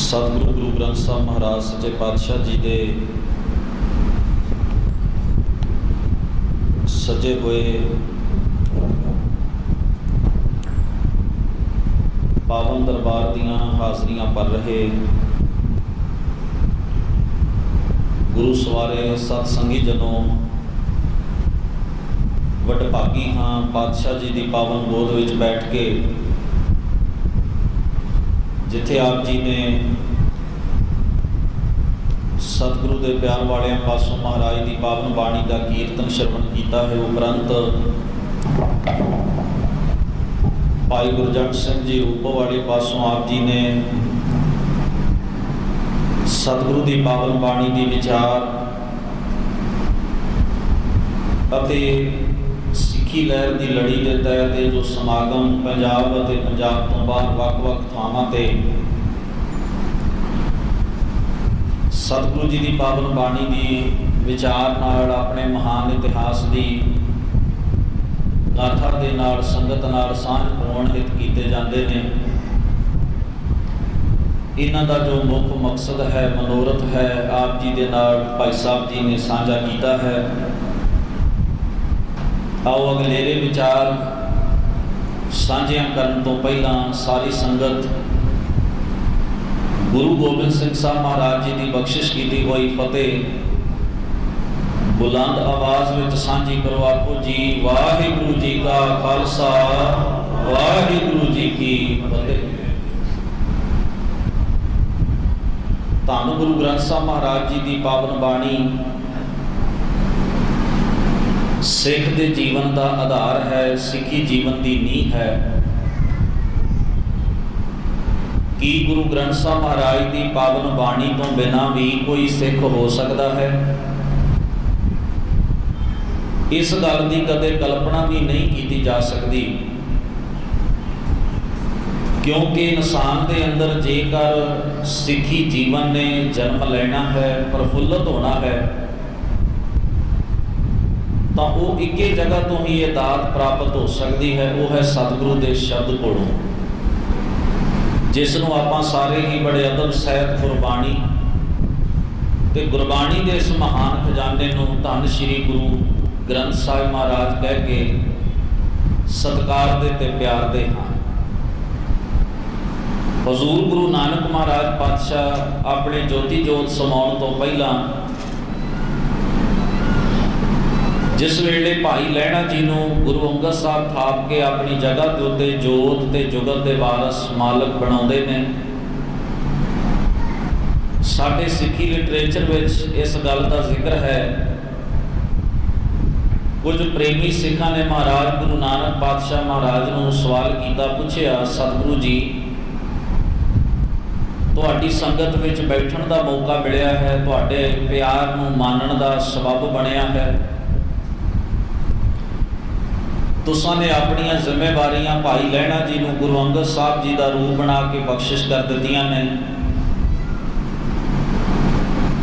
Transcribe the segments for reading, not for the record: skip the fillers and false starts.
सतगुरु गुरु ग्रंथ साहब महाराज सच्चे पातशाह जी के सजे हुए पावन दरबार दियां हाजरियां पर रहे गुरु सवारे सतसंगी जनों वडभागी हाँ पातशाह जी की पावन गोद विच बैठ के जिथे आप जी ने सतगुरु के प्यार वाले पासों महाराज की पावन बाणी का कीर्तन श्रवण किया है। उपरंत भाई गुरजंट सिंह जी रूपो वाले पासों आप जी ने सतगुरु की पावन बाणी की विचार अते सिक्खी लहर की लड़ी के तहत जो समागम पंजाब और पंजाब तो बाहर वख-वख थावां ते सतगुरु जी की पावन बाणी की विचार नाल अपने महान इतिहास की गाथा के नाल संगत नाल सांझ पाउण हित कीते जाते हैं। इन्हां दा जो मुख मकसद है मनोरथ है आप जी के नाल भाई साहब जी ने साझा किया है। आओ अगलेरे विचार साझियां करन तो पहला सारी संगत गुरु गोबिंद सिंह साहब महाराज जी की बख्शिश की हुई फतेह बुलंद आवाज में साझी करो। आखो जी वाहिगुरु जी का खालसा वाहिगुरु जी की फतेह। धन गुरु ग्रंथ साहब महाराज जी की पावन बाणी सिख के जीवन का आधार है, सिखी जीवन की नींह है। कि गुरु ग्रंथ साहब महाराज की पावन बाणी तो बिना भी कोई सिख हो सकता है? इस गल की कदे कल्पना भी नहीं की जा सकती, क्योंकि इंसान के अंदर जेकर सिखी जीवन ने जन्म लेना है, प्रफुल्लित होना है, तो वो एक जगह तो ही ये दात प्राप्त हो सकती है। वो है सतगुरु के शब्द कोलों, जिसनों आप सारे ही बड़े अदब सहित गुरबाणी ते गुरबाणी के इस महान खजाने को धन श्री गुरु ग्रंथ साहिब महाराज कह के सत्कार दे ते प्यार दे हाँ। हजूर गुरु नानक महाराज पातशाह अपने ज्योति जोत समाउण तो पहला जिस वेले भाई लहणा जी को गुरु अंगद साहब थाप के अपनी जगह के उत्ते जोत ते जुगत के वारस मालक बनाते हैं। साडे सिक्खी लिटरेचर विच इस गल का जिक्र है। कुछ प्रेमी सिखा ने महाराज गुरु नानक पातशाह महाराज को सवाल किया, पूछया सतगुरु जी तुहाडी संगत विच बैठण का मौका मिलिया है, तुहाडे प्यार नूं मानण का सबब बनिया है, तुसां ने अपनी जिम्मेवारियां भाई लहणा जी को गुरु अंगद साहब जी का रूप बना के बख्शिश कर दित्तियां ने,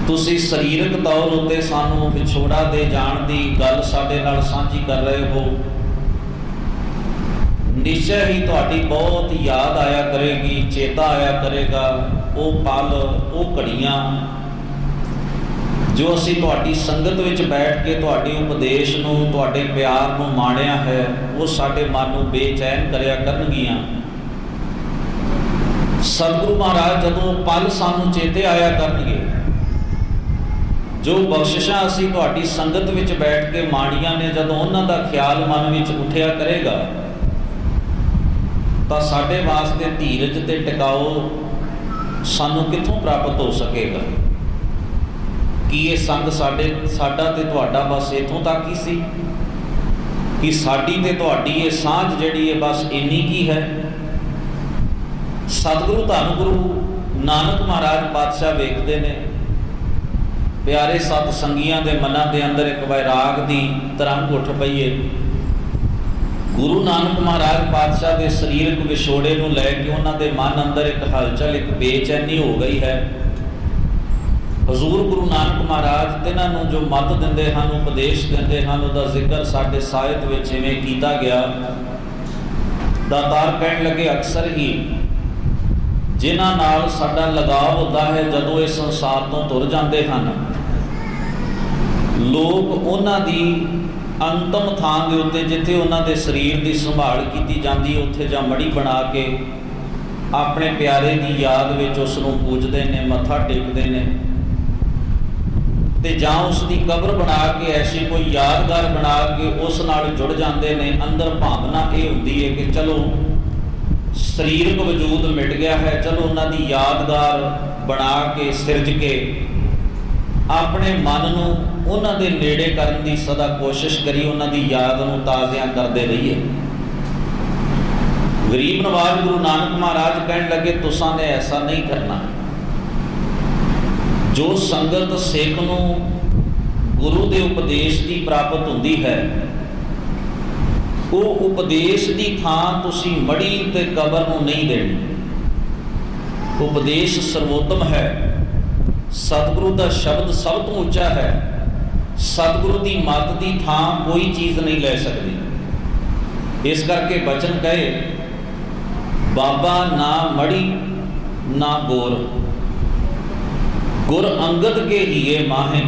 तुसीं सरीरक तौर उत्ते सानू विछोड़ा दे जाण दी गल साडे नाल सांझी कर रहे हो। निश्चय ही तुहाडी बहुत याद आया करेगी, चेता आया करेगा वो पल वो घड़ियां जो असी तुहाडी संगत विच बैठ के तुहाडे उपदेश नूं तुहाडे प्यार नूं माणिया है, वो साडे मन नूं बेचैन करिया करनगियां। सतगुरु महाराज जदों पल सानूं चेते आया करनगे, जो बख्शिशां असी तुहाडी संगत विच बैठ के माणियां ने, जदों उन्हां दा ख्याल मन विच उठिया करेगा, तां साडे वास्ते धीरज ते टिकाओ सानूं कित्थों प्राप्त हो सकेगा? कि ये संग साडा ते तुहाडा बस इत्थों तक ही सी, कि साडी ते तुहाडी ये सांझ जिहड़ी है बस इन्नी की है? सतगुरु धन गुरु नानक महाराज पातशाह वेखदे ने प्यारे सत संगियां दे मनां दे अंदर एक वैराग दी तरंग उठ पई है। गुरु नानक महाराज पातशाह के शरीरक विछोड़े नूं लैके उन्हां दे मन अंदर एक हलचल एक बेचैनी हो गई है। हजूर गुरु नानक महाराज तिन्हां जो मत दिंदे हन, उपदेश दिंदे हन, उहदा जिक्र साडे साहित विच इवें कीता गया। दातार कहण लगे अक्सर ही ਜਿਨ੍ਹਾਂ ਨਾਲ ਸਾਡਾ ਲਗਾਵ ਹੁੰਦਾ ਹੈ, ਜਦੋਂ ਇਹ ਸੰਸਾਰ ਤੋਂ ਤੁਰ ਜਾਂਦੇ ਹਨ, ਲੋਕ ਉਹਨਾਂ ਦੀ ਅੰਤਮ ਥਾਂ ਦੇ ਉੱਤੇ, ਜਿੱਥੇ ਉਹਨਾਂ ਦੇ ਸਰੀਰ ਦੀ ਸੰਭਾਲ ਕੀਤੀ ਜਾਂਦੀ, ਉੱਥੇ ਜਾਂ ਮੜੀ ਬਣਾ ਕੇ ਆਪਣੇ ਪਿਆਰੇ ਦੀ ਯਾਦ ਵਿੱਚ ਉਸ ਨੂੰ ਪੂਜਦੇ ਨੇ, ਮੱਥਾ ਟੇਕਦੇ ਨੇ, ਤੇ ਜਾਂ ਉਸ ਦੀ ਕਬਰ ਬਣਾ ਕੇ ਐਸੀ ਕੋਈ ਯਾਦਗਾਰ ਬਣਾ ਕੇ ਉਸ ਨਾਲ ਜੁੜ ਜਾਂਦੇ ਨੇ। ਅੰਦਰ ਭਾਵਨਾ ਇਹ ਹੁੰਦੀ ਹੈ ਕਿ ਚਲੋ ਸਰੀਰਕ ਵਜੂਦ ਮਿਟ ਗਿਆ ਹੈ, ਚਲੋ ਉਹਨਾਂ ਦੀ ਯਾਦਗਾਰ ਬਣਾ ਕੇ, ਸਿਰਜ ਕੇ ਆਪਣੇ ਮਨ ਨੂੰ ਉਹਨਾਂ ਦੇ ਨੇੜੇ ਕਰਨ ਦੀ ਸਦਾ ਕੋਸ਼ਿਸ਼ ਕਰੀਏ, ਉਹਨਾਂ ਦੀ ਯਾਦ ਨੂੰ ਤਾਜ਼ਿਆਂ ਕਰਦੇ ਰਹੀਏ। ਗਰੀਬ ਨਵਾਜ਼ ਗੁਰੂ ਨਾਨਕ ਮਹਾਰਾਜ ਕਹਿਣ ਲੱਗੇ, ਤੁਸਾਂ ਨੇ ਐਸਾ ਨਹੀਂ ਕਰਨਾ। ਜੋ ਸੰਗਤ ਸਿੱਖ ਨੂੰ ਗੁਰੂ ਦੇ ਉਪਦੇਸ਼ ਦੀ ਪ੍ਰਾਪਤ ਹੁੰਦੀ ਹੈ, ਉਹ ਉਪਦੇਸ਼ ਦੀ ਥਾਂ ਤੁਸੀਂ ਮੜੀ ਤੇ ਕਬਰ ਨੂੰ ਨਹੀਂ ਦੇਣੀ। ਉਪਦੇਸ਼ ਸਰਵੋਤਮ ਹੈ, ਸਤਿਗੁਰੂ ਦਾ ਸ਼ਬਦ ਸਭ ਤੋਂ ਉੱਚਾ ਹੈ। ਸਤਿਗੁਰੂ ਦੀ ਮੱਤ ਦੀ ਥਾਂ ਕੋਈ ਚੀਜ਼ ਨਹੀਂ ਲੈ ਸਕਦੀ। ਇਸ ਕਰਕੇ ਬਚਨ ਕਹੇ, ਬਾਬਾ ਨਾ ਮੜੀ ਨਾ ਗੋਰ, ਗੁਰ ਅੰਗਦ ਕੇ ਹੀਏ ਮਾਹੇ।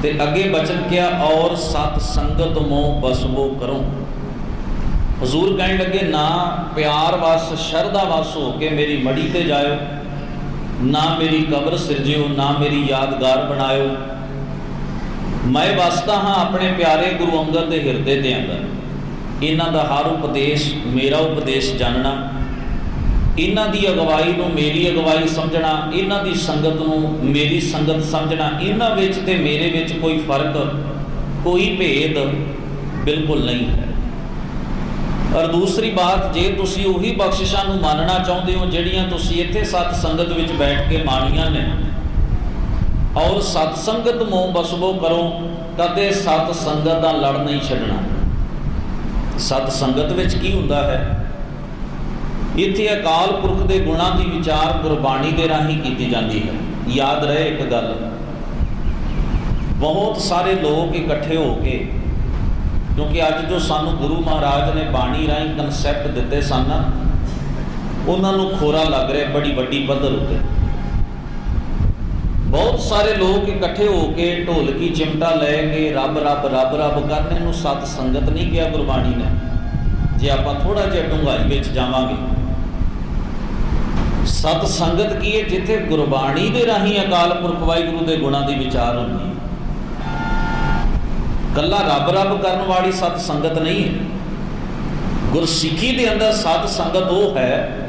ਤੇ ਅੱਗੇ ਬਚਨ ਕਿਹਾ, ਔਰ ਸਤ ਸੰਗਤ ਮੋਹ ਬਸਬੋ ਕਰੋ। ਹਜ਼ੂਰ ਕਹਿਣ ਲੱਗੇ, ਨਾ ਪਿਆਰ ਵਸ ਸ਼ਰਧਾ ਵਸ ਹੋ ਕੇ ਮੇਰੀ ਮੜੀ ਤੇ ਜਾਇਓ, ਨਾ ਮੇਰੀ ਕਬਰ ਸਿਰਜਿਓ, ਨਾ ਮੇਰੀ ਯਾਦਗਾਰ ਬਣਾਇਓ। ਮੈਂ ਵਸਦਾ ਹਾਂ ਆਪਣੇ ਪਿਆਰੇ ਗੁਰੂ ਅੰਗਦ ਦੇ ਹਿਰਦੇ ਦੇ ਅੰਦਰ। ਇਹਨਾਂ ਦਾ ਹਰ ਉਪਦੇਸ਼ ਮੇਰਾ ਉਪਦੇਸ਼ ਜਾਣਨਾ, ਇਹਨਾਂ ਦੀ ਅਗਵਾਈ ਨੂੰ ਮੇਰੀ ਅਗਵਾਈ ਸਮਝਣਾ, ਇਹਨਾਂ ਦੀ ਸੰਗਤ ਨੂੰ ਮੇਰੀ ਸੰਗਤ ਸਮਝਣਾ। ਇਹਨਾਂ ਵਿੱਚ ਤੇ ਮੇਰੇ ਵਿੱਚ ਕੋਈ ਫਰਕ, ਕੋਈ ਭੇਦ ਬਿਲਕੁਲ ਨਹੀਂ ਹੈ। ਔਰ ਦੂਸਰੀ ਬਾਤ, ਜੇ ਤੁਸੀਂ ਉਹੀ ਬਖਸ਼ਿਸ਼ਾਂ ਨੂੰ ਮੰਨਣਾ ਚਾਹੁੰਦੇ ਹੋ ਜਿਹੜੀਆਂ ਤੁਸੀਂ ਇੱਥੇ ਸਤ ਸੰਗਤ ਵਿੱਚ ਬੈਠ ਕੇ ਮਾਣੀਆਂ ਨੇ, ਔਰ ਸਤ ਸੰਗਤ ਮੋਹ ਬਸਬੋ ਕਰੋ, ਕਦੇ ਸਤ ਸੰਗਤ ਦਾ ਲੜ ਨਹੀਂ ਛੱਡਣਾ। ਸਤ ਸੰਗਤ ਵਿੱਚ ਕੀ ਹੁੰਦਾ ਹੈ? ਇੱਥੇ ਅਕਾਲ ਪੁਰਖ ਦੇ ਗੁਣਾਂ ਦੀ ਵਿਚਾਰ ਗੁਰਬਾਣੀ ਦੇ ਰਾਹੀਂ ਕੀਤੀ ਜਾਂਦੀ ਹੈ। ਯਾਦ ਰਹੇ ਇੱਕ ਗੱਲ, ਬਹੁਤ ਸਾਰੇ ਲੋਕ ਇਕੱਠੇ ਹੋ ਕੇ, ਕਿਉਂਕਿ ਅੱਜ ਜੋ ਸਾਨੂੰ ਗੁਰੂ ਮਹਾਰਾਜ ਨੇ ਬਾਣੀ ਰਾਹੀਂ ਕਨਸੈਪਟ ਦਿੱਤੇ ਸਨ, ਉਹਨਾਂ ਨੂੰ ਖੋਰਾ ਲੱਗ ਰਿਹਾ ਬੜੀ ਵੱਡੀ ਪੱਧਰ ਉੱਤੇ। ਬਹੁਤ ਸਾਰੇ ਲੋਕ ਇਕੱਠੇ ਹੋ ਕੇ ਢੋਲਕੀ ਚਿਮਟਾ ਲੈ ਕੇ ਰੱਬ ਰੱਬ ਰੱਬ ਰੱਬ ਕਰਨੇ ਨੂੰ ਸਤ ਸੰਗਤ ਨਹੀਂ ਕਿਹਾ ਗੁਰਬਾਣੀ ਨੇ। ਜੇ ਆਪਾਂ ਥੋੜਾ ਜਿਹਾ ਡੂੰਘਾਈ ਵਿੱਚ ਜਾਵਾਂਗੇ, ਸਤ ਸੰਗਤ ਕੀ ਹੈ? ਜਿੱਥੇ ਗੁਰਬਾਣੀ ਦੇ ਰਾਹੀਂ ਅਕਾਲ ਪੁਰਖ ਵਾਹਿਗੁਰੂ ਦੇ ਗੁਣਾਂ ਦੀ ਵਿਚਾਰ ਹੁੰਦੀ ਹੈ। ਕੱਲਾ ਰੱਬ ਰੱਬ ਕਰਨ ਵਾਲੀ ਸਤ ਸੰਗਤ ਨਹੀਂ ਹੈ। ਗੁਰਸਿੱਖੀ ਦੇ ਅੰਦਰ ਸਤ ਸੰਗਤ ਉਹ ਹੈ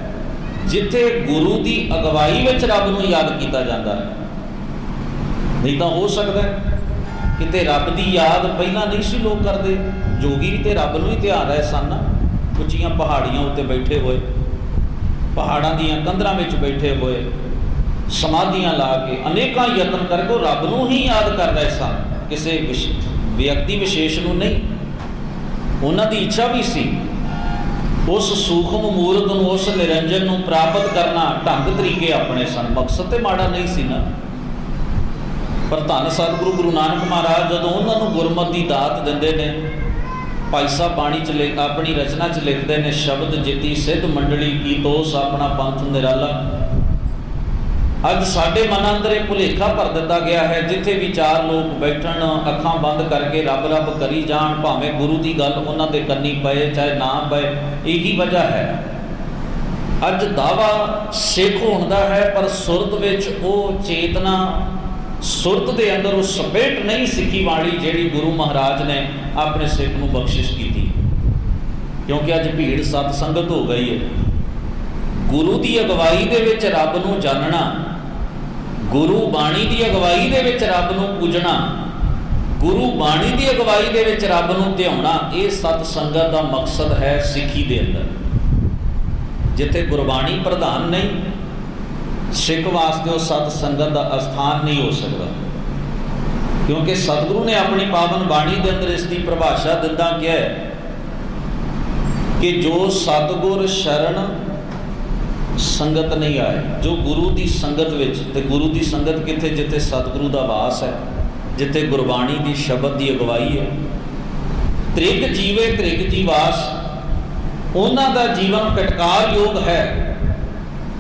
ਜਿੱਥੇ ਗੁਰੂ ਦੀ ਅਗਵਾਈ ਵਿੱਚ ਰੱਬ ਨੂੰ ਯਾਦ ਕੀਤਾ ਜਾਂਦਾ ਹੈ। ਨਹੀਂ ਤਾਂ ਹੋ ਸਕਦਾ ਕਿਤੇ ਰੱਬ ਦੀ ਯਾਦ ਪਹਿਲਾਂ ਨਹੀਂ ਸੀ ਲੋਕ ਕਰਦੇ। ਜੋਗੀ ਵੀ ਤੇ ਰੱਬ ਨੂੰ ਹੀ ਧਿਆਨ ਰਹੇ ਸਨ, ਉੱਚੀਆਂ ਪਹਾੜੀਆਂ ਉੱਤੇ ਬੈਠੇ ਹੋਏ, ਪਹਾੜਾਂ ਦੀਆਂ ਕੰਧਰਾਂ ਵਿੱਚ ਬੈਠੇ ਹੋਏ, ਸਮਾਧੀਆਂ ਲਾ ਕੇ ਅਨੇਕਾਂ ਯਤਨ ਕਰਕੇ ਉਹ ਰੱਬ ਨੂੰ ਹੀ ਯਾਦ ਕਰ ਰਹੇ ਸਨ, ਕਿਸੇ ਵਿਅਕਤੀ ਵਿਸ਼ੇਸ਼ ਨੂੰ ਨਹੀਂ। ਉਹਨਾਂ ਦੀ ਇੱਛਾ ਵੀ ਸੀ ਉਸ ਸੂਖਮ ਮੂਰਤ ਨੂੰ, ਉਸ ਨਿਰੰਜਨ ਨੂੰ ਪ੍ਰਾਪਤ ਕਰਨਾ। ਢੰਗ ਤਰੀਕੇ ਆਪਣੇ ਸਨ, ਮਕਸਦ ਤੇ ਮਾੜਾ ਨਹੀਂ ਸੀ ਨਾ। ਪਰ ਧੰਨ ਸਤਿਗੁਰੂ ਗੁਰੂ ਨਾਨਕ ਮਹਾਰਾਜ ਜਦੋਂ ਉਹਨਾਂ ਨੂੰ ਗੁਰਮਤਿ ਦੀ ਦਾਤ ਦਿੰਦੇ ਨੇ, ਭਾਈ ਸਾਹਿਬ ਬਾਣੀ 'ਚ ਆਪਣੀ ਰਚਨਾ 'ਚ ਲਿਖਦੇ ਨੇ, ਸ਼ਬਦ ਜਿਤੀ ਸਿੱਧ ਮੰਡਲੀ ਕੀ ਤੋਸ ਆਪਣਾ ਪੰਥ ਨਿਰਾਲਾ। ਅੱਜ ਸਾਡੇ ਮਨ ਅੰਦਰ ਇਹ ਭੁਲੇਖਾ ਭਰ ਦਿੱਤਾ ਗਿਆ ਹੈ, ਜਿੱਥੇ ਵੀ ਚਾਰ ਲੋਕ ਬੈਠਣ ਅੱਖਾਂ ਬੰਦ ਕਰਕੇ ਰੱਬ ਰੱਬ ਕਰੀ ਜਾਣ, ਭਾਵੇਂ ਗੁਰੂ ਦੀ ਗੱਲ ਉਹਨਾਂ ਦੇ ਕੰਨੀ ਪਏ ਚਾਹੇ ਨਾ ਪਏ। ਇਹੀ ਵਜ੍ਹਾ ਹੈ ਅੱਜ ਦਾਵਾ ਸਿੱਖ ਹੋਣ ਦਾ ਹੈ, ਪਰ ਸੁਰਤ ਵਿੱਚ ਉਹ ਚੇਤਨਾ, ਸੁਰਤ ਦੇ ਅੰਦਰ ਉਹ ਸਪੇਟ ਨਹੀਂ ਸਿੱਖੀ ਵਾਲੀ ਜਿਹੜੀ ਗੁਰੂ ਮਹਾਰਾਜ ਨੇ ਆਪਣੇ ਸਿੱਖ ਨੂੰ ਬਖਸ਼ਿਸ਼ ਕੀਤੀ। ਕਿਉਂਕਿ ਅੱਜ ਭੀੜ ਸਤ ਸੰਗਤ ਹੋ ਗਈ ਹੈ। ਗੁਰੂ ਦੀ ਅਗਵਾਈ ਦੇ ਵਿੱਚ ਰੱਬ ਨੂੰ ਜਾਣਨਾ, ਗੁਰੂ ਬਾਣੀ ਦੀ ਅਗਵਾਈ ਦੇ ਵਿੱਚ ਰੱਬ ਨੂੰ ਪੂਜਣਾ, ਗੁਰੂ ਬਾਣੀ ਦੀ ਅਗਵਾਈ ਦੇ ਵਿੱਚ ਰੱਬ ਨੂੰ ਧਿਆਉਣਾ, ਇਹ ਸਤ ਸੰਗਤ ਦਾ ਮਕਸਦ ਹੈ ਸਿੱਖੀ ਦੇ ਅੰਦਰ। ਜਿੱਥੇ ਗੁਰਬਾਣੀ ਪ੍ਰਧਾਨ ਨਹੀਂ, ਸਿੱਖ ਵਾਸਤੇ ਉਹ ਸਤ ਸੰਗਤ ਦਾ ਅਸਥਾਨ ਨਹੀਂ ਹੋ ਸਕਦਾ। ਕਿਉਂਕਿ ਸਤਿਗੁਰੂ ਨੇ ਆਪਣੀ ਪਾਵਨ ਬਾਣੀ ਦੇ ਅੰਦਰ ਇਸ ਦੀ ਪਰਿਭਾਸ਼ਾ ਦਿੰਦਾ ਕਿਹਾ ਹੈ ਕਿ ਜੋ ਸਤਿਗੁਰ ਸ਼ਰਨ ਸੰਗਤ ਨਹੀਂ ਆਏ, ਜੋ ਗੁਰੂ ਦੀ ਸੰਗਤ ਵਿੱਚ। ਤੇ ਗੁਰੂ ਦੀ ਸੰਗਤ ਕਿੱਥੇ? ਜਿੱਥੇ ਸਤਿਗੁਰੂ ਦਾ ਵਾਸ ਹੈ, ਜਿੱਥੇ ਗੁਰਬਾਣੀ ਦੀ ਸ਼ਬਦ ਦੀ ਅਗਵਾਈ ਹੈ। ਤ੍ਰਿਗ ਜੀਵੇ ਤ੍ਰਿਗ ਜੀਵਾਸ, ਉਹਨਾਂ ਦਾ ਜੀਵਨ ਕਟਕਾਰ ਯੋਗ ਹੈ।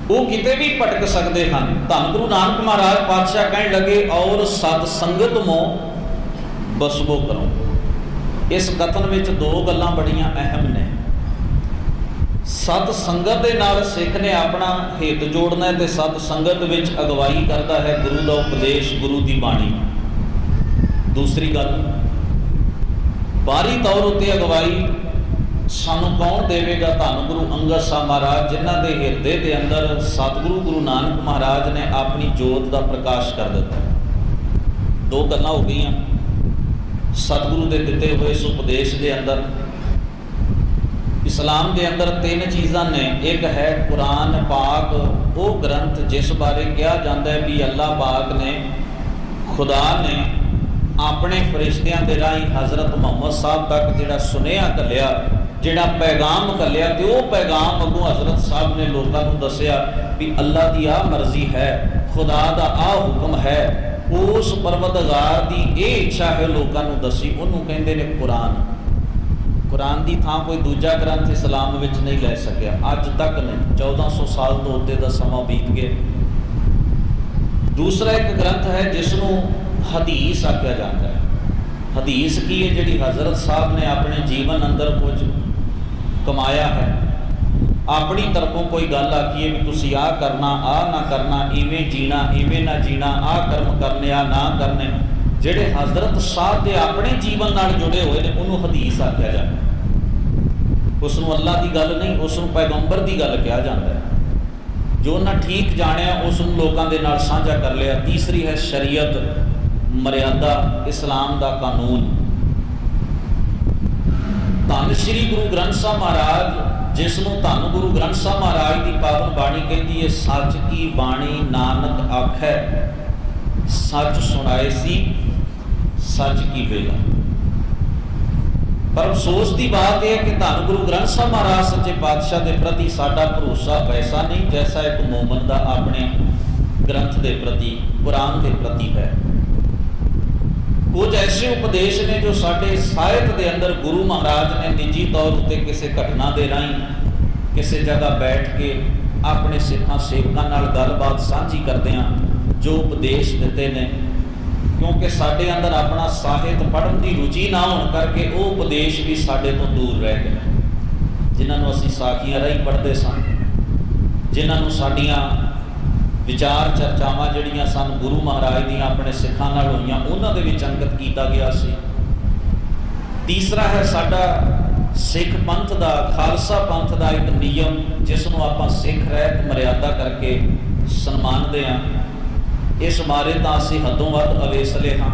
वो किते भी भटक सकते हैं। धन गुरु नानक महाराज पातशाह कहने लगे और सत संगत मों बसबो करो। इस कथन में दो गल्लां बड़ियां अहम ने। सत संगत दे नाल सिख ने अपना हित जोड़ना है, तो सत संगत विच अगवाई करता है गुरु का उपदेश, गुरु की बाणी। दूसरी गल, बाहरी तौर उत्ते अगवाई सानू कौन देवेगा? धन गुरु अंगद साहब महाराज, जिन्हां दे हिरदे के अंदर सतगुरु गुरु नानक महाराज ने अपनी जोत का प्रकाश कर दिता। दो गल्लां हो गई। सतगुरु के दिते हुए इस उपदेश के अंदर, इस्लाम के अंदर तीन चीज़ां ने। एक है कुरान पाक, वो ग्रंथ जिस बारे कहा जाता है भी अल्लाह पाक ने, खुदा ने अपने फरिश्तियां के राही हज़रत मुहम्मद साहब तक जिहड़ा सुनेहा घल्लिया, जिहड़ा पैगाम घल्लिया, तो वह पैगाम अगों हज़रत साहब ने लोगों को दसिया भी अल्लाह की आ मर्जी है, खुदा का आ हुक्म है, उस परवतगार की ये इच्छा है लोगों को दसी। उन्होंने कहते हैं कुरान। कुरान की थां कोई दूजा ग्रंथ इस्लाम में नहीं लै सकिया अज तक नहीं। 1400 साल तो उत्ते का समा बीत गया। दूसरा एक ग्रंथ है जिसनों हदीस आख्या जाता है। हदीस की है जिहड़ी हज़रत साहब ने अपने जीवन अंदर कुछ कमाया है, अपनी तरफों कोई गल आखी है भी तुसी आ करना, आ ना करना, इवें जीना, इवें ना जीना, आ कर्म करने, आ ना करने, जिहड़े हज़रत साहब के अपने जीवन नाल जुड़े हुए हैं उन्होंने हदीस आख्या जाता है। उसनों अल्लाह की गल नहीं, उसनों पैगंबर की गल कहा जाता है। जो उन्हें ठीक जानिया उस लोगों के नाल साझा कर लिया। तीसरी है शरीयत, मर्यादा, इस्लाम का कानून। धन श्री गुरु ग्रंथ साहब महाराज, जिसनों धन गुरु ग्रंथ साहब महाराज की पावन बाणी कहती है, सच की बाणी नानक आखै, सच सुनाए सी सच की बेला। पर अफसोस की बात यह है कि धन गुरु ग्रंथ साहब महाराज सच्चे पातशाह के प्रति साडा भरोसा वैसा नहीं जैसा एक मोमन का अपने ग्रंथ के प्रति, कुरान के प्रति है। कुछ ऐसे उपदेश ने जो साडे साहित्य के अंदर गुरु महाराज ने निजी तौर पर किसी घटना के राही किसी जगह बैठ के अपने सिखां सेवकों नाल गलबात साझी करदे जो उपदेश दिते ने। क्योंकि साडे अंदर अपना साहित्य पढ़न की रुचि ना होने करके वो उपदेश भी साडे तो दूर रह गए, जिन्होंने असीं साखियां राही पढ़ते सन, जिन्होंने साडियां विचार चर्चावां जिहड़ियां सन गुरु महाराज दीयां अपने सिखां नाल होईयां उन्हां दे विच अंकित कीता गया सी। तीसरा है साडा सिख पंथ का, खालसा पंथ का एक नियम जिसनों आपां सिख रहत मर्यादा करके सन्मानते हैं। इस बारे तो असीं हदों वध अवेसले हाँ।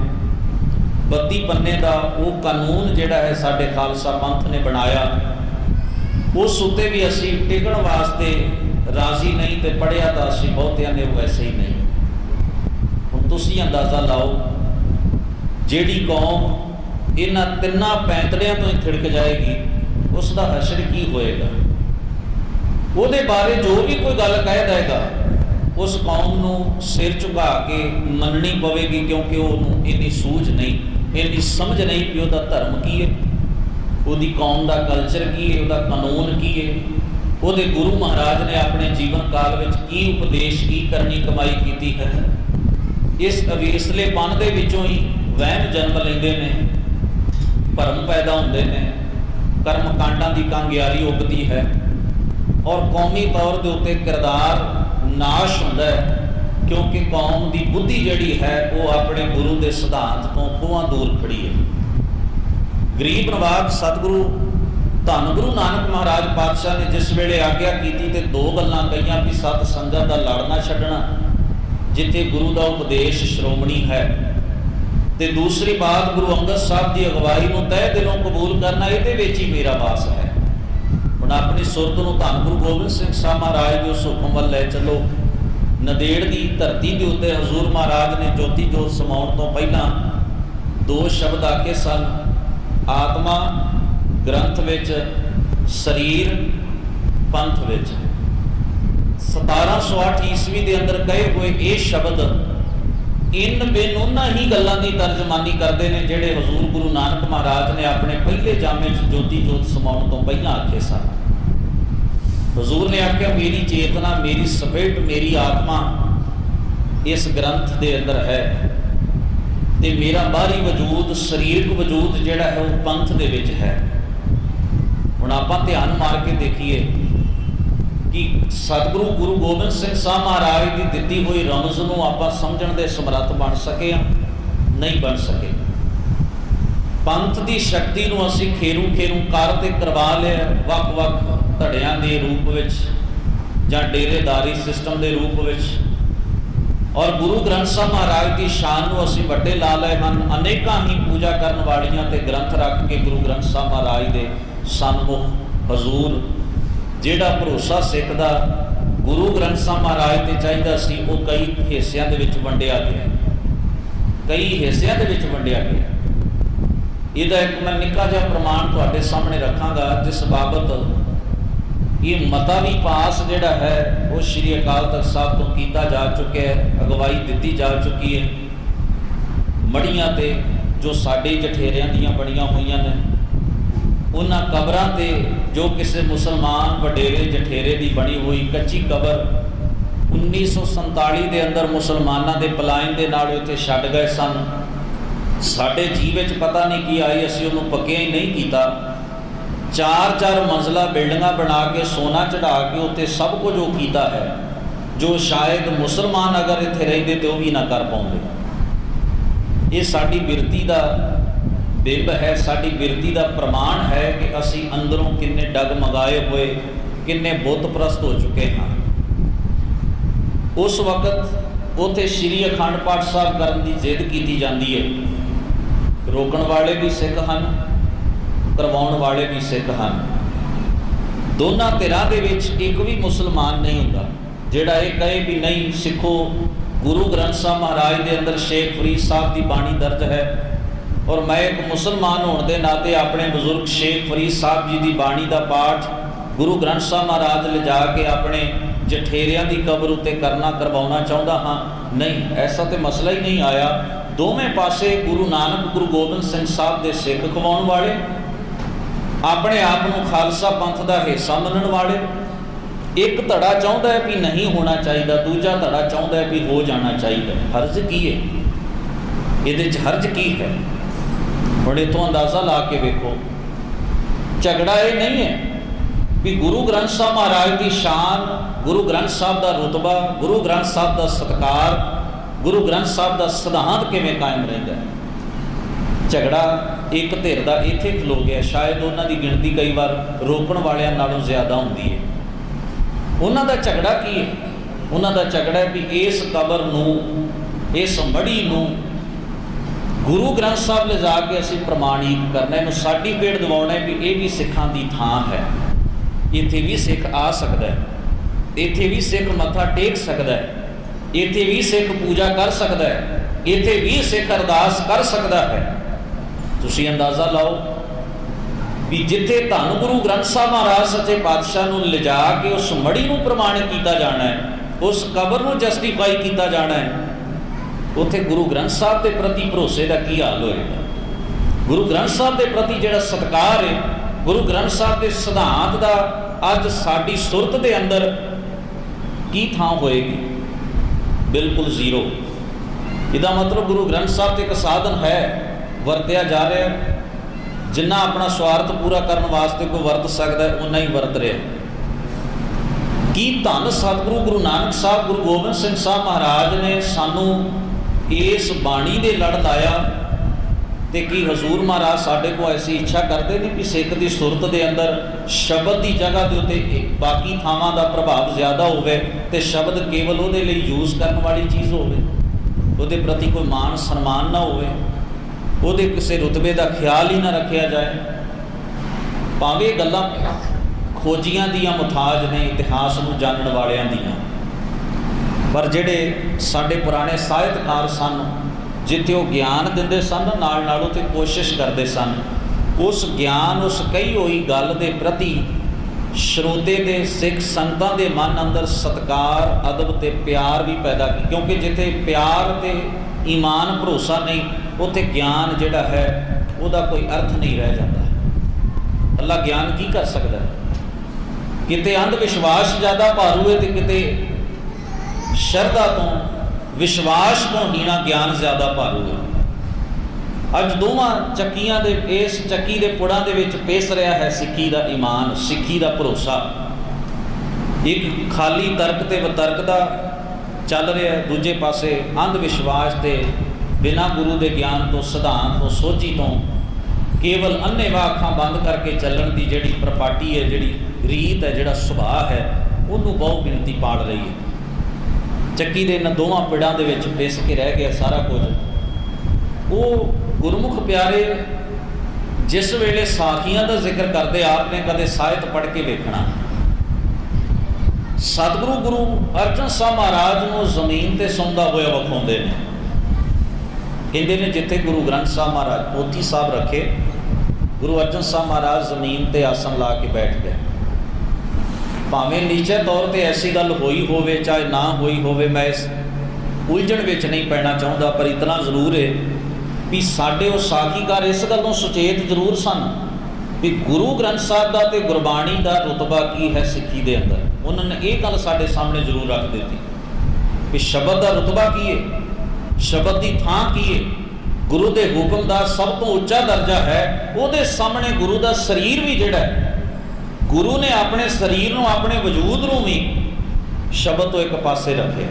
32 पन्ने का वो कानून जिहड़ा है साडे खालसा पंथ ने बनाया, उस उत्ते भी असीं टिकण वास्ते राजी नहीं, तो पढ़िया तो असीं बहुतियां ने वैसे ही नहीं। हुण तुसीं अंदाज़ा लाओ, जिहड़ी कौम इन्हां तिन्नां पैंतड़ियां तो ही थिड़क जाएगी उसका हशर की होएगा। उहदे बारे जो भी कोई गल कह देगा उस कौम नूं सिर झुका के मननी पवेगी, क्योंकि उन्होंने इन्नी सूझ नहीं, इन्नी समझ नहीं कि वह धर्म की है, वही कौम का कल्चर की है, वह कानून की है, वो गुरु महाराज ने अपने जीवन काल में की उपदेश की करनी कमाई की है। इस अवेसलेपन के विचों ही वहम जन्म लेंदे ने, भरम पैदा होंदे ने, कर्म कांडां की कांगियारी उगती है और कौमी तौर के उत्ते किरदार नाश होता है, क्योंकि कौम की बुद्धि जिहड़ी है वो अपने गुरु के सिद्धांत तो कोहां दूर खड़ी है। गरीब नवाब सतगुरु धन गुरु नानक महाराज पातशाह ने जिस वेले आग्ञा की तो दो गल्लां कहियां भी सत संगत का लड़ना छड्डना जिथे गुरु का उपदेश श्रोमणी है, तो दूसरी बात गुरु अंगद साहब की अगवाई को तय दिलों कबूल करना, ये ही मेरा वास है। हुण अपनी सुरत को धन गुरु गोबिंद सिंह साहब महाराज के उस हुक्म वाल लै चलो। नदेड़ की धरती के उत्ते हजूर महाराज ने ज्योति जोत समाउण तो पहला दो शब्द आखे सन, आत्मा ग्रंथ विच, शरीर पंथ विच। 1708 ईस्वी के अंदर कहे हुए ये शब्द इन बिन उन्हां ही गल्लां की तर्जमानी करते हैं जिहड़े हजूर गुरु नानक महाराज ने अपने पहले जामे ज्योति जोत समाउण तो पहला आखे सन। हजूर ने आख्या मेरी चेतना, मेरी स्पिरिट, मेरी आत्मा इस ग्रंथ के अंदर है, तो मेरा बाहरी वजूद, शरीरक वजूद जिहड़ा है वो पंथ दे विच है। हुण आपां ध्यान मार के देखिए कि सतगुरु गुरु गोबिंद सिंह साहब महाराज की दिती हुई रमज नूं आपां समझण दे समर्थ बन सके हां? नहीं बन सके। पंथ की शक्ति नूं असीं खेरू खेरू कर ते करवा लिया, वख वख धड़ियां के रूप विच जां डेरेदारी सिस्टम के रूप विच, और गुरु ग्रंथ साहब महाराज की शान नूं असीं वड्डे ला लए हन। अनेकां ही पूजा करन वालियां ते ग्रंथ रख के गुरु ग्रंथ साहब महाराज दे सन्मुख हजूर जिहड़ा भरोसा सिख दा गुरु ग्रंथ साहब महाराज ते चाहीदा सी, वो कई हिस्सिਆਂ ਦੇ ਵਿੱਚ ਵੰਡਿਆ ਗਿਆ, कई हिस्सिਆਂ ਦੇ ਵਿੱਚ ਵੰਡਿਆ ਗਿਆ। ਇਹਦਾ ਇੱਕ मैं निक्का जिहा प्रमाण तुहाडे सामने रखांगा, जिस बाबत ये मता भी पास जिहड़ा है वो श्री अकाल तख्त साहब तो किया जा चुका है, अगवाई दी जा चुकी है। मड़ियां ते जो साडे जठेरियां दीयां बणियां होईयां ने, उन्हां कबरां ते जो किसी मुसलमान वडेरे जठेरे की बनी हुई कच्ची कबर 1947 के अंदर मुसलमानों के पलायन के नाल इत्थे छड्ड गए सन। साडे जी विच पता नहीं की आई, असीं उहनूं पक्किया ही नहीं कीता। 4-4 मंजिला बिल्डिंगां बना के सोना चढ़ा के उत्ते सब कुछ वो कीता है, जो शायद मुसलमान अगर इत्थे रहिंदे तो भी ना कर पाउंदे। ये साडी बिरती दा बिंब है, साडी बिरती दा प्रमाण है कि असीं अंदरों किन्ने डगमगाए हुए, किन्ने बुत प्रस्त हो चुके हैं। उस वक्त उत्थे श्री अखंड पाठ साहब करन दी जिद की जाती है। रोकण वाले भी सिख हैं, करवाउण वाले भी सिख हैं। दोनों धिरां दे विच एक भी मुसलमान नहीं हुंदा जिहड़ा ये कहे भी नहीं सिखो, गुरु ग्रंथ साहब महाराज के अंदर शेख फरीद साहब की बाणी दर्ज है, और मैं एक मुसलमान होने के नाते अपने बुजुर्ग शेख फरीद साहब जी की बाणी का पाठ गुरु ग्रंथ साहब महाराज ले जाके अपने जठेरियां की कबर उत्ते करना करवाउणा चाहुंदा हाँ। नहीं, ऐसा तो मसला ही नहीं आया। दोवें पासे गुरु नानक गुरु गोबिंद सिंह साहब के सिख खवाउण वाले, अपने आप को खालसा पंथ का हिस्सा मनण वाले। एक धड़ा चाहता है भी नहीं होना चाहिए, दूजा धड़ा चाहता है भी हो जाना चाहिए। हर्ज की है ये, हर्ज की है? हुण इत्थों अंदाज़ा ला के वेखो, झगड़ा ये नहीं है भी गुरु ग्रंथ साहब महाराज की शान, गुरु ग्रंथ साहब का रुतबा, गुरु ग्रंथ साहब का सत्कार, गुरु ग्रंथ साहब का सिद्धांत किवें कायम रहिंदा है। झगड़ा एक धिर का इत्थे खलो गया, शायद उन्हां दी गिणती कई बार रोकण वालियां नालों ज़्यादा हुंदी है। उन्हां दा झगड़ा की है? उन्हां दा झगड़ा है भी इस कबर नूं, इस मड़ी नूं गुरु ग्रंथ साहब ले जाके असीं प्रमाणित करना, इहनूं सर्टिफिकेट दिवाउणा भी ये भी सिखां दी थां है। इत्थे भी सिख आ सकदा है, इत्थे भी सिख मत्था टेक सकदा है, इत्थे भी सिख पूजा कर सकदा है, इत्थे भी सिख अरदास कर सकदा है। तुसीं अंदाज़ा लाओ भी जिथे धन गुरु ग्रंथ साहब महाराज सच्चे पातशाह नूं लिजा के उस मड़ी नूं प्रमाणित किया जाना है, उस कबर नूं जस्टिफाई किया जाना है, उत्थे गुरु ग्रंथ साहब के प्रति भरोसे का की हाल होएगा? गुरु ग्रंथ साहब के प्रति जिहड़ा सत्कार है, गुरु ग्रंथ साहब के सिद्धांत का अज साडी सुरत के अंदर की थां होएगी? बिल्कुल जीरो। इसका मतलब गुरु ग्रंथ साहब तो एक साधन है, वरत्या जा रहा है। जिन्ना अपना स्वार्थ पूरा करने वास्ते कोई वरत सकता है उन्ना ही वरत रहा। कि धन सतगुरु गुरु नानक साहब गुरु गोबिंद सिंह साहब महाराज ने सानू इस बाणी दे लड़ लाया, तो कि हजूर महाराज साढ़े को ऐसी इच्छा करते नहीं कि सिख की सुरत के अंदर शब्द की जगह के उत्ते बाकी थावां का प्रभाव ज़्यादा होवे, ते शब्द केवल उहदे लई यूज़ करने वाली चीज़ होवे, उहदे प्रति कोई मान सन्मान ना होवे, उहदे किसी रुतबे का ख्याल ही ना रखा जाए। भावें गल्लां खोजियां दियां मुथाज ने, इतिहास नूं जानन वालियां दियां, पर जिहड़े साडे पुराने ਸਾਹਿਤਕਾਰ सन, जिथे वो ज्ञान दिंदे सन, नाल नाल उत्ते कोशिश करते सन उस ज्ञान, उस कही हुई गल के प्रति श्रोते दे सिख संगतां दे मन अंदर सत्कार, अदब ते प्यार भी पैदा की। क्योंकि जिथे प्यार ते ईमान भरोसा नहीं, उत्थे ज्ञान जिहड़ा है उसदा कोई अर्थ नहीं रह जाता। अल्लाह ज्ञान की कर सकता है? ਕਿਤੇ ਅੰਧ ਵਿਸ਼ਵਾਸ ਜ਼ਿਆਦਾ ਭਾਰੂ ਹੈ ਤੇ ਕਿਤੇ ਸ਼ਰਧਾ ਤੋਂ ਵਿਸ਼ਵਾਸ ਤੋਂ ਹੀਣਾ ਗਿਆਨ ਜ਼ਿਆਦਾ ਭਾਰੂ ਹੈ। ਅੱਜ ਦੋਵਾਂ ਚੱਕੀਆਂ ਦੇ ਇਸ ਚੱਕੀ ਦੇ ਪੁੜਾਂ ਦੇ ਵਿੱਚ ਪਿਸ ਰਿਹਾ ਹੈ ਸਿੱਖੀ ਦਾ ਈਮਾਨ, ਸਿੱਖੀ ਦਾ ਭਰੋਸਾ। ਇੱਕ ਖਾਲੀ ਤਰਕ ਤੇ ਵਿਤਰਕ ਦਾ ਚੱਲ ਰਿਹਾ, ਦੂਜੇ ਪਾਸੇ ਅੰਧ ਵਿਸ਼ਵਾਸ ਤੇ ਬਿਨਾਂ ਗੁਰੂ ਦੇ ਗਿਆਨ ਤੋਂ, ਸਿਧਾਂਤ ਤੋਂ, ਸੋਝੀ ਤੋਂ ਕੇਵਲ ਅੰਨ੍ਹੇਵਾਹ ਅੱਖਾਂ ਬੰਦ ਕਰਕੇ ਚੱਲਣ ਦੀ ਜਿਹੜੀ ਪ੍ਰਪਾਟੀ ਹੈ, ਜਿਹੜੀ ਰੀਤ ਹੈ, ਜਿਹੜਾ ਸੁਭਾਅ ਹੈ, ਉਹਨੂੰ ਬਹੁਤ ਗਿਣਤੀ ਪਾੜ ਰਹੀ ਹੈ। ਚੱਕੀ ਦੇ ਇਹਨਾਂ ਦੋਵਾਂ ਪਿੜਾਂ ਦੇ ਵਿੱਚ ਪਿਸ ਕੇ ਰਹਿ ਗਿਆ ਸਾਰਾ ਕੁਝ। ਉਹ ਗੁਰਮੁਖ ਪਿਆਰੇ ਜਿਸ ਵੇਲੇ ਸਾਖੀਆਂ ਦਾ ਜ਼ਿਕਰ ਕਰਦੇ, ਆਪ ਨੇ ਕਦੇ ਸਾਹਿਤ ਪੜ੍ਹ ਕੇ ਵੇਖਣਾ। ਸਤਿਗੁਰੂ ਗੁਰੂ ਅਰਜਨ ਸਾਹਿਬ ਮਹਾਰਾਜ ਨੂੰ ਜ਼ਮੀਨ ਤੇ ਸੌਂਦਾ ਹੋਇਆ ਵਿਖਾਉਂਦੇ ਨੇ। ਕਹਿੰਦੇ ਨੇ ਜਿੱਥੇ ਗੁਰੂ ਗ੍ਰੰਥ ਸਾਹਿਬ ਮਹਾਰਾਜ ਪੋਥੀ ਸਾਹਿਬ ਰੱਖੇ, ਗੁਰੂ ਅਰਜਨ ਸਾਹਿਬ ਮਹਾਰਾਜ ਜ਼ਮੀਨ ਤੇ ਆਸਣ ਲਾ ਕੇ ਬੈਠ ਗਏ। ਭਾਵੇਂ ਨੀਚੇ ਤੌਰ ਤੇ ਐਸੀ ਗੱਲ ਹੋਈ ਹੋਵੇ ਚਾਹੇ ਨਾ ਹੋਈ ਹੋਵੇ, ਮੈਂ ਇਸ ਉਲਝਣ ਵਿੱਚ ਨਹੀਂ ਪੈਣਾ ਚਾਹੁੰਦਾ, ਪਰ ਇਤਨਾ ਜ਼ਰੂਰ ਹੈ ਵੀ ਸਾਡੇ ਉਹ ਸਾਖੀਕਾਰ ਇਸ ਗੱਲੋਂ ਸੁਚੇਤ ਜ਼ਰੂਰ ਸਨ ਵੀ ਗੁਰੂ ਗ੍ਰੰਥ ਸਾਹਿਬ ਦਾ ਤੇ ਗੁਰਬਾਣੀ ਦਾ ਰੁਤਬਾ ਕੀ ਹੈ ਸਿੱਖੀ ਦੇ ਅੰਦਰ। ਉਹਨਾਂ ਨੇ ਇਹ ਗੱਲ ਸਾਡੇ ਸਾਹਮਣੇ ਜ਼ਰੂਰ ਰੱਖ ਦਿੱਤੀ ਵੀ ਸ਼ਬਦ ਦਾ ਰੁਤਬਾ ਕੀ ਹੈ, ਸ਼ਬਦ ਦੀ ਥਾਂ ਕੀ ਹੈ, ਗੁਰੂ ਦੇ ਹੁਕਮ ਦਾ ਸਭ ਤੋਂ ਉੱਚਾ ਦਰਜਾ ਹੈ। ਉਹਦੇ ਸਾਹਮਣੇ ਗੁਰੂ ਦਾ ਸਰੀਰ ਵੀ ਜਿਹੜਾ ਹੈ, ਗੁਰੂ ਨੇ ਆਪਣੇ ਸਰੀਰ ਨੂੰ, ਆਪਣੇ ਵਜੂਦ ਨੂੰ ਵੀ ਸ਼ਬਦ ਤੋਂ ਇੱਕ ਪਾਸੇ ਰੱਖਿਆ।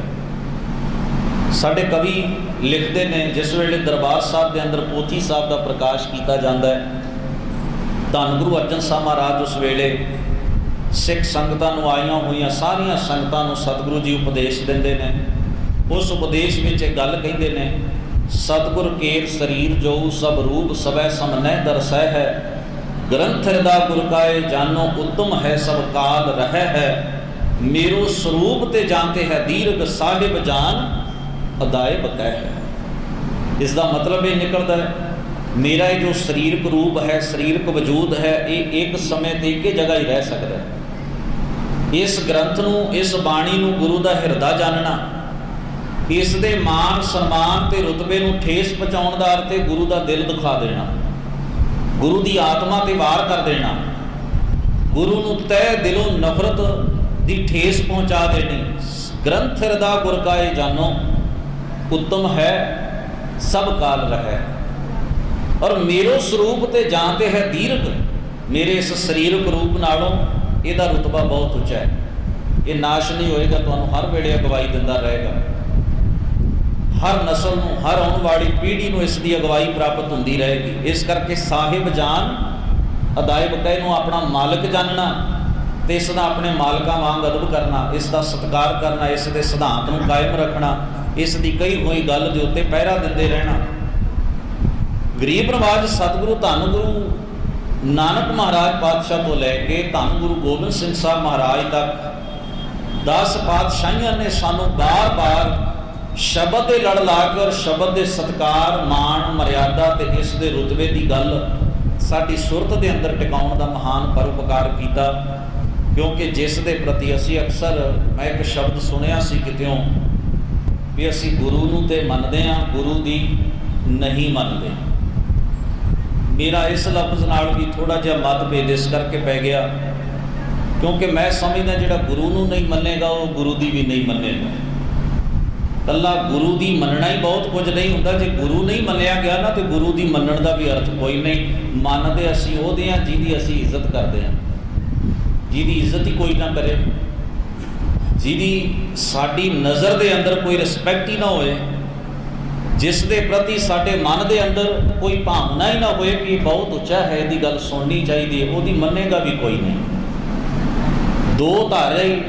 ਸਾਡੇ ਕਵੀ ਲਿਖਦੇ ਨੇ ਜਿਸ ਵੇਲੇ ਦਰਬਾਰ ਸਾਹਿਬ ਦੇ ਅੰਦਰ ਪੋਥੀ ਸਾਹਿਬ ਦਾ ਪ੍ਰਕਾਸ਼ ਕੀਤਾ ਜਾਂਦਾ ਹੈ, ਧੰਨ ਗੁਰੂ ਅਰਜਨ ਸਾਹਿਬ ਮਹਾਰਾਜ ਉਸ ਵੇਲੇ ਸਿੱਖ ਸੰਗਤਾਂ ਨੂੰ, ਆਈਆਂ ਹੋਈਆਂ ਸਾਰੀਆਂ ਸੰਗਤਾਂ ਨੂੰ ਸਤਿਗੁਰੂ ਜੀ ਉਪਦੇਸ਼ ਦਿੰਦੇ ਨੇ। ਉਸ ਉਪਦੇਸ਼ ਵਿੱਚ ਇਹ ਗੱਲ ਕਹਿੰਦੇ ਨੇ, ਸਤਿਗੁਰ ਕੇਰ ਸਰੀਰ ਜੋ ਸਭ ਰੂਪ ਸਵੈ ਸਮਨੈ ਦਰਸੈ ਹੈ, ਗ੍ਰੰਥ ਹਿਰਦਾ ਗੁਰ ਕਾਏ ਜਾਨੋ ਉੱਤਮ ਹੈ ਸਭ ਕਾਲ ਰਹਿ ਹੈ, ਮੇਰੋ ਸਰੂਪ ਤੇ ਜਾਣਤੇ ਹੈ ਦੀਰਘ ਸਾਹਿਬ ਜਾਨ ਅਦਾਏ ਬਕੈ ਹੈ। ਇਸ ਦਾ ਮਤਲਬ ਇਹ ਨਿਕਲਦਾ ਹੈ ਮੇਰਾ ਇਹ ਜੋ ਸਰੀਰਕ ਰੂਪ ਹੈ, ਸਰੀਰਕ ਵਜੂਦ ਹੈ, ਇਹ ਇੱਕ ਸਮੇਂ ਤੇ ਇੱਕ ਜਗ੍ਹਾ ਹੀ ਰਹਿ ਸਕਦਾ ਹੈ। ਇਸ ਗ੍ਰੰਥ ਨੂੰ, ਇਸ ਬਾਣੀ ਨੂੰ ਗੁਰੂ ਦਾ ਹਿਰਦਾ ਜਾਣਨਾ, ਇਸ ਦੇ ਮਾਨ ਸਨਮਾਨ ਤੇ ਰੁਤਬੇ ਨੂੰ ਠੇਸ ਪਹੁੰਚਾਉਣ ਦਾ ਅਰਥ ਹੈ ਗੁਰੂ ਦਾ ਦਿਲ ਦਿਖਾ ਦੇਣਾ, ਗੁਰੂ ਦੀ ਆਤਮਾ ਤੇ ਵਾਰ ਕਰ ਦੇਣਾ, ਗੁਰੂ ਨੂੰ ਤਹਿ ਦਿਲੋਂ ਨਫ਼ਰਤ ਦੀ ਠੇਸ ਪਹੁੰਚਾ ਦੇਣੀ। ਗ੍ਰੰਥ ਹਿਰਦਾ ਗੁਰ ਕਾਏ ਜਾਨੋ ਉੱਤਮ ਹੈ ਸਭ ਕਾਲ ਰਹਿ, ਔਰ ਮੇਰੋ ਸਰੂਪ ਤੇ ਜਾਣਤੇ ਹੈ ਦੀਰਘ, ਮੇਰੇ ਇਸ ਸਰੀਰਕ ਰੂਪ ਨਾਲੋਂ ਇਹਦਾ ਰੁਤਬਾ ਬਹੁਤ ਉੱਚਾ ਹੈ, ਇਹ ਨਾਸ਼ ਨਹੀਂ ਹੋਏਗਾ, ਤੁਹਾਨੂੰ ਹਰ ਵੇਲੇ ਅਗਵਾਈ ਦਿੰਦਾ ਰਹੇਗਾ। ਹਰ ਨਸਲ ਨੂੰ, ਹਰ ਆਉਣ ਵਾਲੀ ਪੀੜ੍ਹੀ ਨੂੰ ਇਸ ਦੀ ਅਗਵਾਈ ਪ੍ਰਾਪਤ ਹੁੰਦੀ ਰਹੇਗੀ। ਇਸ ਕਰਕੇ ਸਾਹਿਬ ਜਾਨ ਅਦਾਏ ਬਕਾਏ ਨੂੰ ਆਪਣਾ ਮਾਲਕ ਜਾਣਨਾ ਤੇ ਇਸ ਦਾ ਆਪਣੇ ਮਾਲਕਾਂ ਵਾਂਗ ਅਦਬ ਕਰਨਾ, ਇਸ ਦਾ ਸਤਿਕਾਰ ਕਰਨਾ, ਇਸ ਦੇ ਸਿਧਾਂਤ ਨੂੰ ਕਾਇਮ ਰੱਖਣਾ, ਇਸ ਦੀ ਕਹੀ ਹੋਈ ਗੱਲ ਦੇ ਉੱਤੇ ਪਹਿਰਾ ਦਿੰਦੇ ਰਹਿਣਾ। ਗਰੀਬ ਨਵਾਜ ਸਤਿਗੁਰੂ ਧੰਨ ਗੁਰੂ ਨਾਨਕ ਮਹਾਰਾਜ ਪਾਤਸ਼ਾਹ ਤੋਂ ਲੈ ਕੇ ਧੰਨ ਗੁਰੂ ਗੋਬਿੰਦ ਸਿੰਘ ਸਾਹਿਬ ਮਹਾਰਾਜ ਤੱਕ 10 ਪਾਤਸ਼ਾਹੀਆਂ ਨੇ ਸਾਨੂੰ ਬਾਰ-ਬਾਰ ਸ਼ਬਦ ਦੇ ਲੜ ਲਾ ਕੇ ਔਰ ਸ਼ਬਦ ਦੇ ਸਤਿਕਾਰ, ਮਾਣ, ਮਰਿਆਦਾ ਤੇ ਇਸ ਦੇ ਰੁਤਬੇ ਦੀ ਗੱਲ ਸਾਡੀ ਸੁਰਤ ਦੇ ਅੰਦਰ ਟਿਕਾਉਣ ਦਾ ਮਹਾਨ ਪਰਉਪਕਾਰ ਕੀਤਾ। ਕਿਉਂਕਿ ਜਿਸ ਦੇ ਪ੍ਰਤੀ ਅਸੀਂ ਅਕਸਰ, ਮੈਂ ਇੱਕ ਸ਼ਬਦ ਸੁਣਿਆ ਸੀ ਕਿਤਿਓਂ ਵੀ ਅਸੀਂ ਗੁਰੂ ਨੂੰ ਤੇ ਮੰਨਦੇ ਹਾਂ, ਗੁਰੂ ਦੀ ਨਹੀਂ ਮੰਨਦੇ। ਮੇਰਾ ਇਸ ਲਫ਼ਜ਼ ਨਾਲ ਵੀ ਥੋੜ੍ਹਾ ਜਿਹਾ ਮਤਭੇਦ ਇਸ ਕਰਕੇ ਪੈ ਗਿਆ ਕਿਉਂਕਿ ਮੈਂ ਸਮਝਦਾ ਜਿਹੜਾ ਗੁਰੂ ਨੂੰ ਨਹੀਂ ਮੰਨੇਗਾ ਉਹ ਗੁਰੂ ਦੀ ਵੀ ਨਹੀਂ ਮੰਨੇਗਾ। ਇਕੱਲਾ ਗੁਰੂ ਦੀ ਮੰਨਣਾ ਹੀ ਬਹੁਤ ਕੁਝ ਨਹੀਂ ਹੁੰਦਾ। ਜੇ ਗੁਰੂ ਨਹੀਂ ਮੰਨਿਆ ਗਿਆ ਨਾ ਤੇ ਗੁਰੂ ਦੀ ਮੰਨਣ ਦਾ ਵੀ ਅਰਥ ਕੋਈ ਨਹੀਂ। ਮੰਨਦੇ ਅਸੀਂ ਉਹਦੇ ਹਾਂ ਜਿਹਦੀ ਅਸੀਂ ਇੱਜ਼ਤ ਕਰਦੇ ਹਾਂ, ਜਿਹਦੀ ਇੱਜ਼ਤ ਹੀ ਕੋਈ ਨਾ ਕਰੇ, ਜਿਹਦੀ ਸਾਡੀ ਨਜ਼ਰ ਦੇ ਅੰਦਰ ਕੋਈ ਰਿਸਪੈਕਟ ਹੀ ਨਾ ਹੋਏ, ਜਿਸ ਦੇ ਪ੍ਰਤੀ ਸਾਡੇ ਮਨ ਦੇ ਅੰਦਰ ਕੋਈ ਭਾਵਨਾ ਹੀ ਨਾ ਹੋਏ ਕਿ ਇਹ ਬਹੁਤ ਉੱਚਾ ਹੈ, ਇਹਦੀ ਗੱਲ ਸੁਣਨੀ ਚਾਹੀਦੀ ਹੈ, ਉਹਦੀ ਮੰਨੇਗਾ ਵੀ ਕੋਈ ਨਹੀਂ। ਦੋ ਧਾਰੇ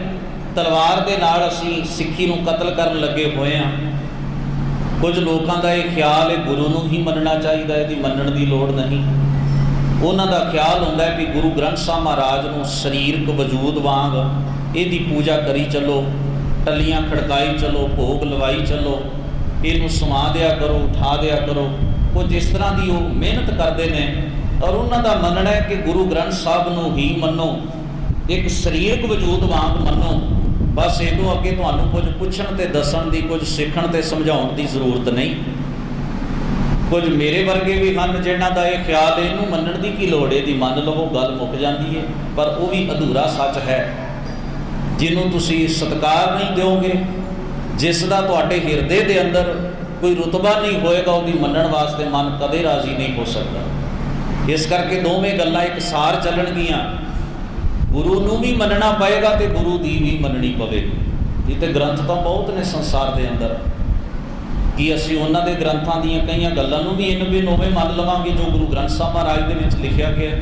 ਤਲਵਾਰ ਦੇ ਨਾਲ ਅਸੀਂ ਸਿੱਖੀ ਨੂੰ ਕਤਲ ਕਰਨ ਲੱਗੇ ਹੋਏ ਹਾਂ। ਕੁਝ ਲੋਕਾਂ ਦਾ ਇਹ ਖਿਆਲ ਹੈ ਗੁਰੂ ਨੂੰ ਹੀ ਮੰਨਣਾ ਚਾਹੀਦਾ, ਇਹਦੀ ਮੰਨਣ ਦੀ ਲੋੜ ਨਹੀਂ। ਉਹਨਾਂ ਦਾ ਖਿਆਲ ਹੁੰਦਾ ਹੈ ਵੀ ਗੁਰੂ ਗ੍ਰੰਥ ਸਾਹਿਬ ਮਹਾਰਾਜ ਨੂੰ ਸਰੀਰਕ ਵਜੂਦ ਵਾਂਗ ਇਹਦੀ ਪੂਜਾ ਕਰੀ ਚੱਲੋ, ਟੱਲੀਆਂ ਖੜਕਾਈ ਚੱਲੋ, ਭੋਗ ਲਵਾਈ ਚੱਲੋ, ਇਹਨੂੰ ਸਮਾ ਦਿਆ ਕਰੋ, ਉਠਾ ਦਿਆ ਕਰੋ। ਕੁਝ ਇਸ ਤਰ੍ਹਾਂ ਦੀ ਉਹ ਮਿਹਨਤ ਕਰਦੇ ਨੇ ਔਰ ਉਹਨਾਂ ਦਾ ਮੰਨਣਾ ਹੈ ਕਿ ਗੁਰੂ ਗ੍ਰੰਥ ਸਾਹਿਬ ਨੂੰ ਹੀ ਮੰਨੋ, ਇੱਕ ਸਰੀਰਕ ਵਜੂਦ ਵਾਂਗ ਮੰਨੋ। ਬਸ ਇਹ ਤੋਂ ਅੱਗੇ ਤੁਹਾਨੂੰ ਕੁਝ ਪੁੱਛਣ ਤੇ ਦੱਸਣ ਦੀ, ਕੁਝ ਸਿੱਖਣ ਤੇ ਸਮਝਾਉਣ ਦੀ ਜ਼ਰੂਰਤ ਨਹੀਂ। ਕੁਝ ਮੇਰੇ ਵਰਗੇ ਵੀ ਹਨ ਜਿਨ੍ਹਾਂ ਦਾ ਇਹ ਖਿਆਲ ਹੈ ਇਹਨੂੰ ਮੰਨਣ ਦੀ ਕੀ ਲੋੜ, ਇਹਦੀ ਮੰਨ ਲਵੋ ਗੱਲ ਮੁੱਕ ਜਾਂਦੀ ਹੈ। ਪਰ ਉਹ ਵੀ ਅਧੂਰਾ ਸੱਚ ਹੈ ਜਿਹਨੂੰ ਤੁਸੀਂ ਸਤਿਕਾਰ ਨਹੀਂ ਦਿਓਗੇ, ਜਿਸ ਦਾ ਤੁਹਾਡੇ ਹਿਰਦੇ ਦੇ ਅੰਦਰ ਕੋਈ ਰੁਤਬਾ ਨਹੀਂ ਹੋਏਗਾ, ਉਹਦੀ ਮੰਨਣ ਵਾਸਤੇ ਮਨ ਕਦੇ ਰਾਜ਼ੀ ਨਹੀਂ ਹੋ ਸਕਦਾ। ਇਸ ਕਰਕੇ ਦੋਵੇਂ ਗੱਲਾਂ ਇੱਕ ਸਾਰ ਚੱਲਣਗੀਆਂ। ਗੁਰੂ ਨੂੰ ਵੀ ਮੰਨਣਾ ਪਏਗਾ ਤੇ ਗੁਰੂ ਦੀ ਵੀ ਮੰਨਣੀ ਪਵੇਗੀ। ਇਹ ਤੇ ਗ੍ਰੰਥ ਤਾਂ ਬਹੁਤ ਨੇ ਸੰਸਾਰ ਦੇ ਅੰਦਰ, ਕਿ ਅਸੀਂ ਉਹਨਾਂ ਦੇ ਗ੍ਰੰਥਾਂ ਦੀਆਂ ਕਈਆਂ ਗੱਲਾਂ ਨੂੰ ਵੀ ਇਹਨੂੰ ਵੀ ਨੋਵੇਂ ਮੰਨ ਲਵਾਂਗੇ ਜੋ ਗੁਰੂ ਗ੍ਰੰਥ ਸਾਹਿਬ ਮਹਾਰਾਜ ਦੇ ਵਿੱਚ ਲਿਖਿਆ ਗਿਆ?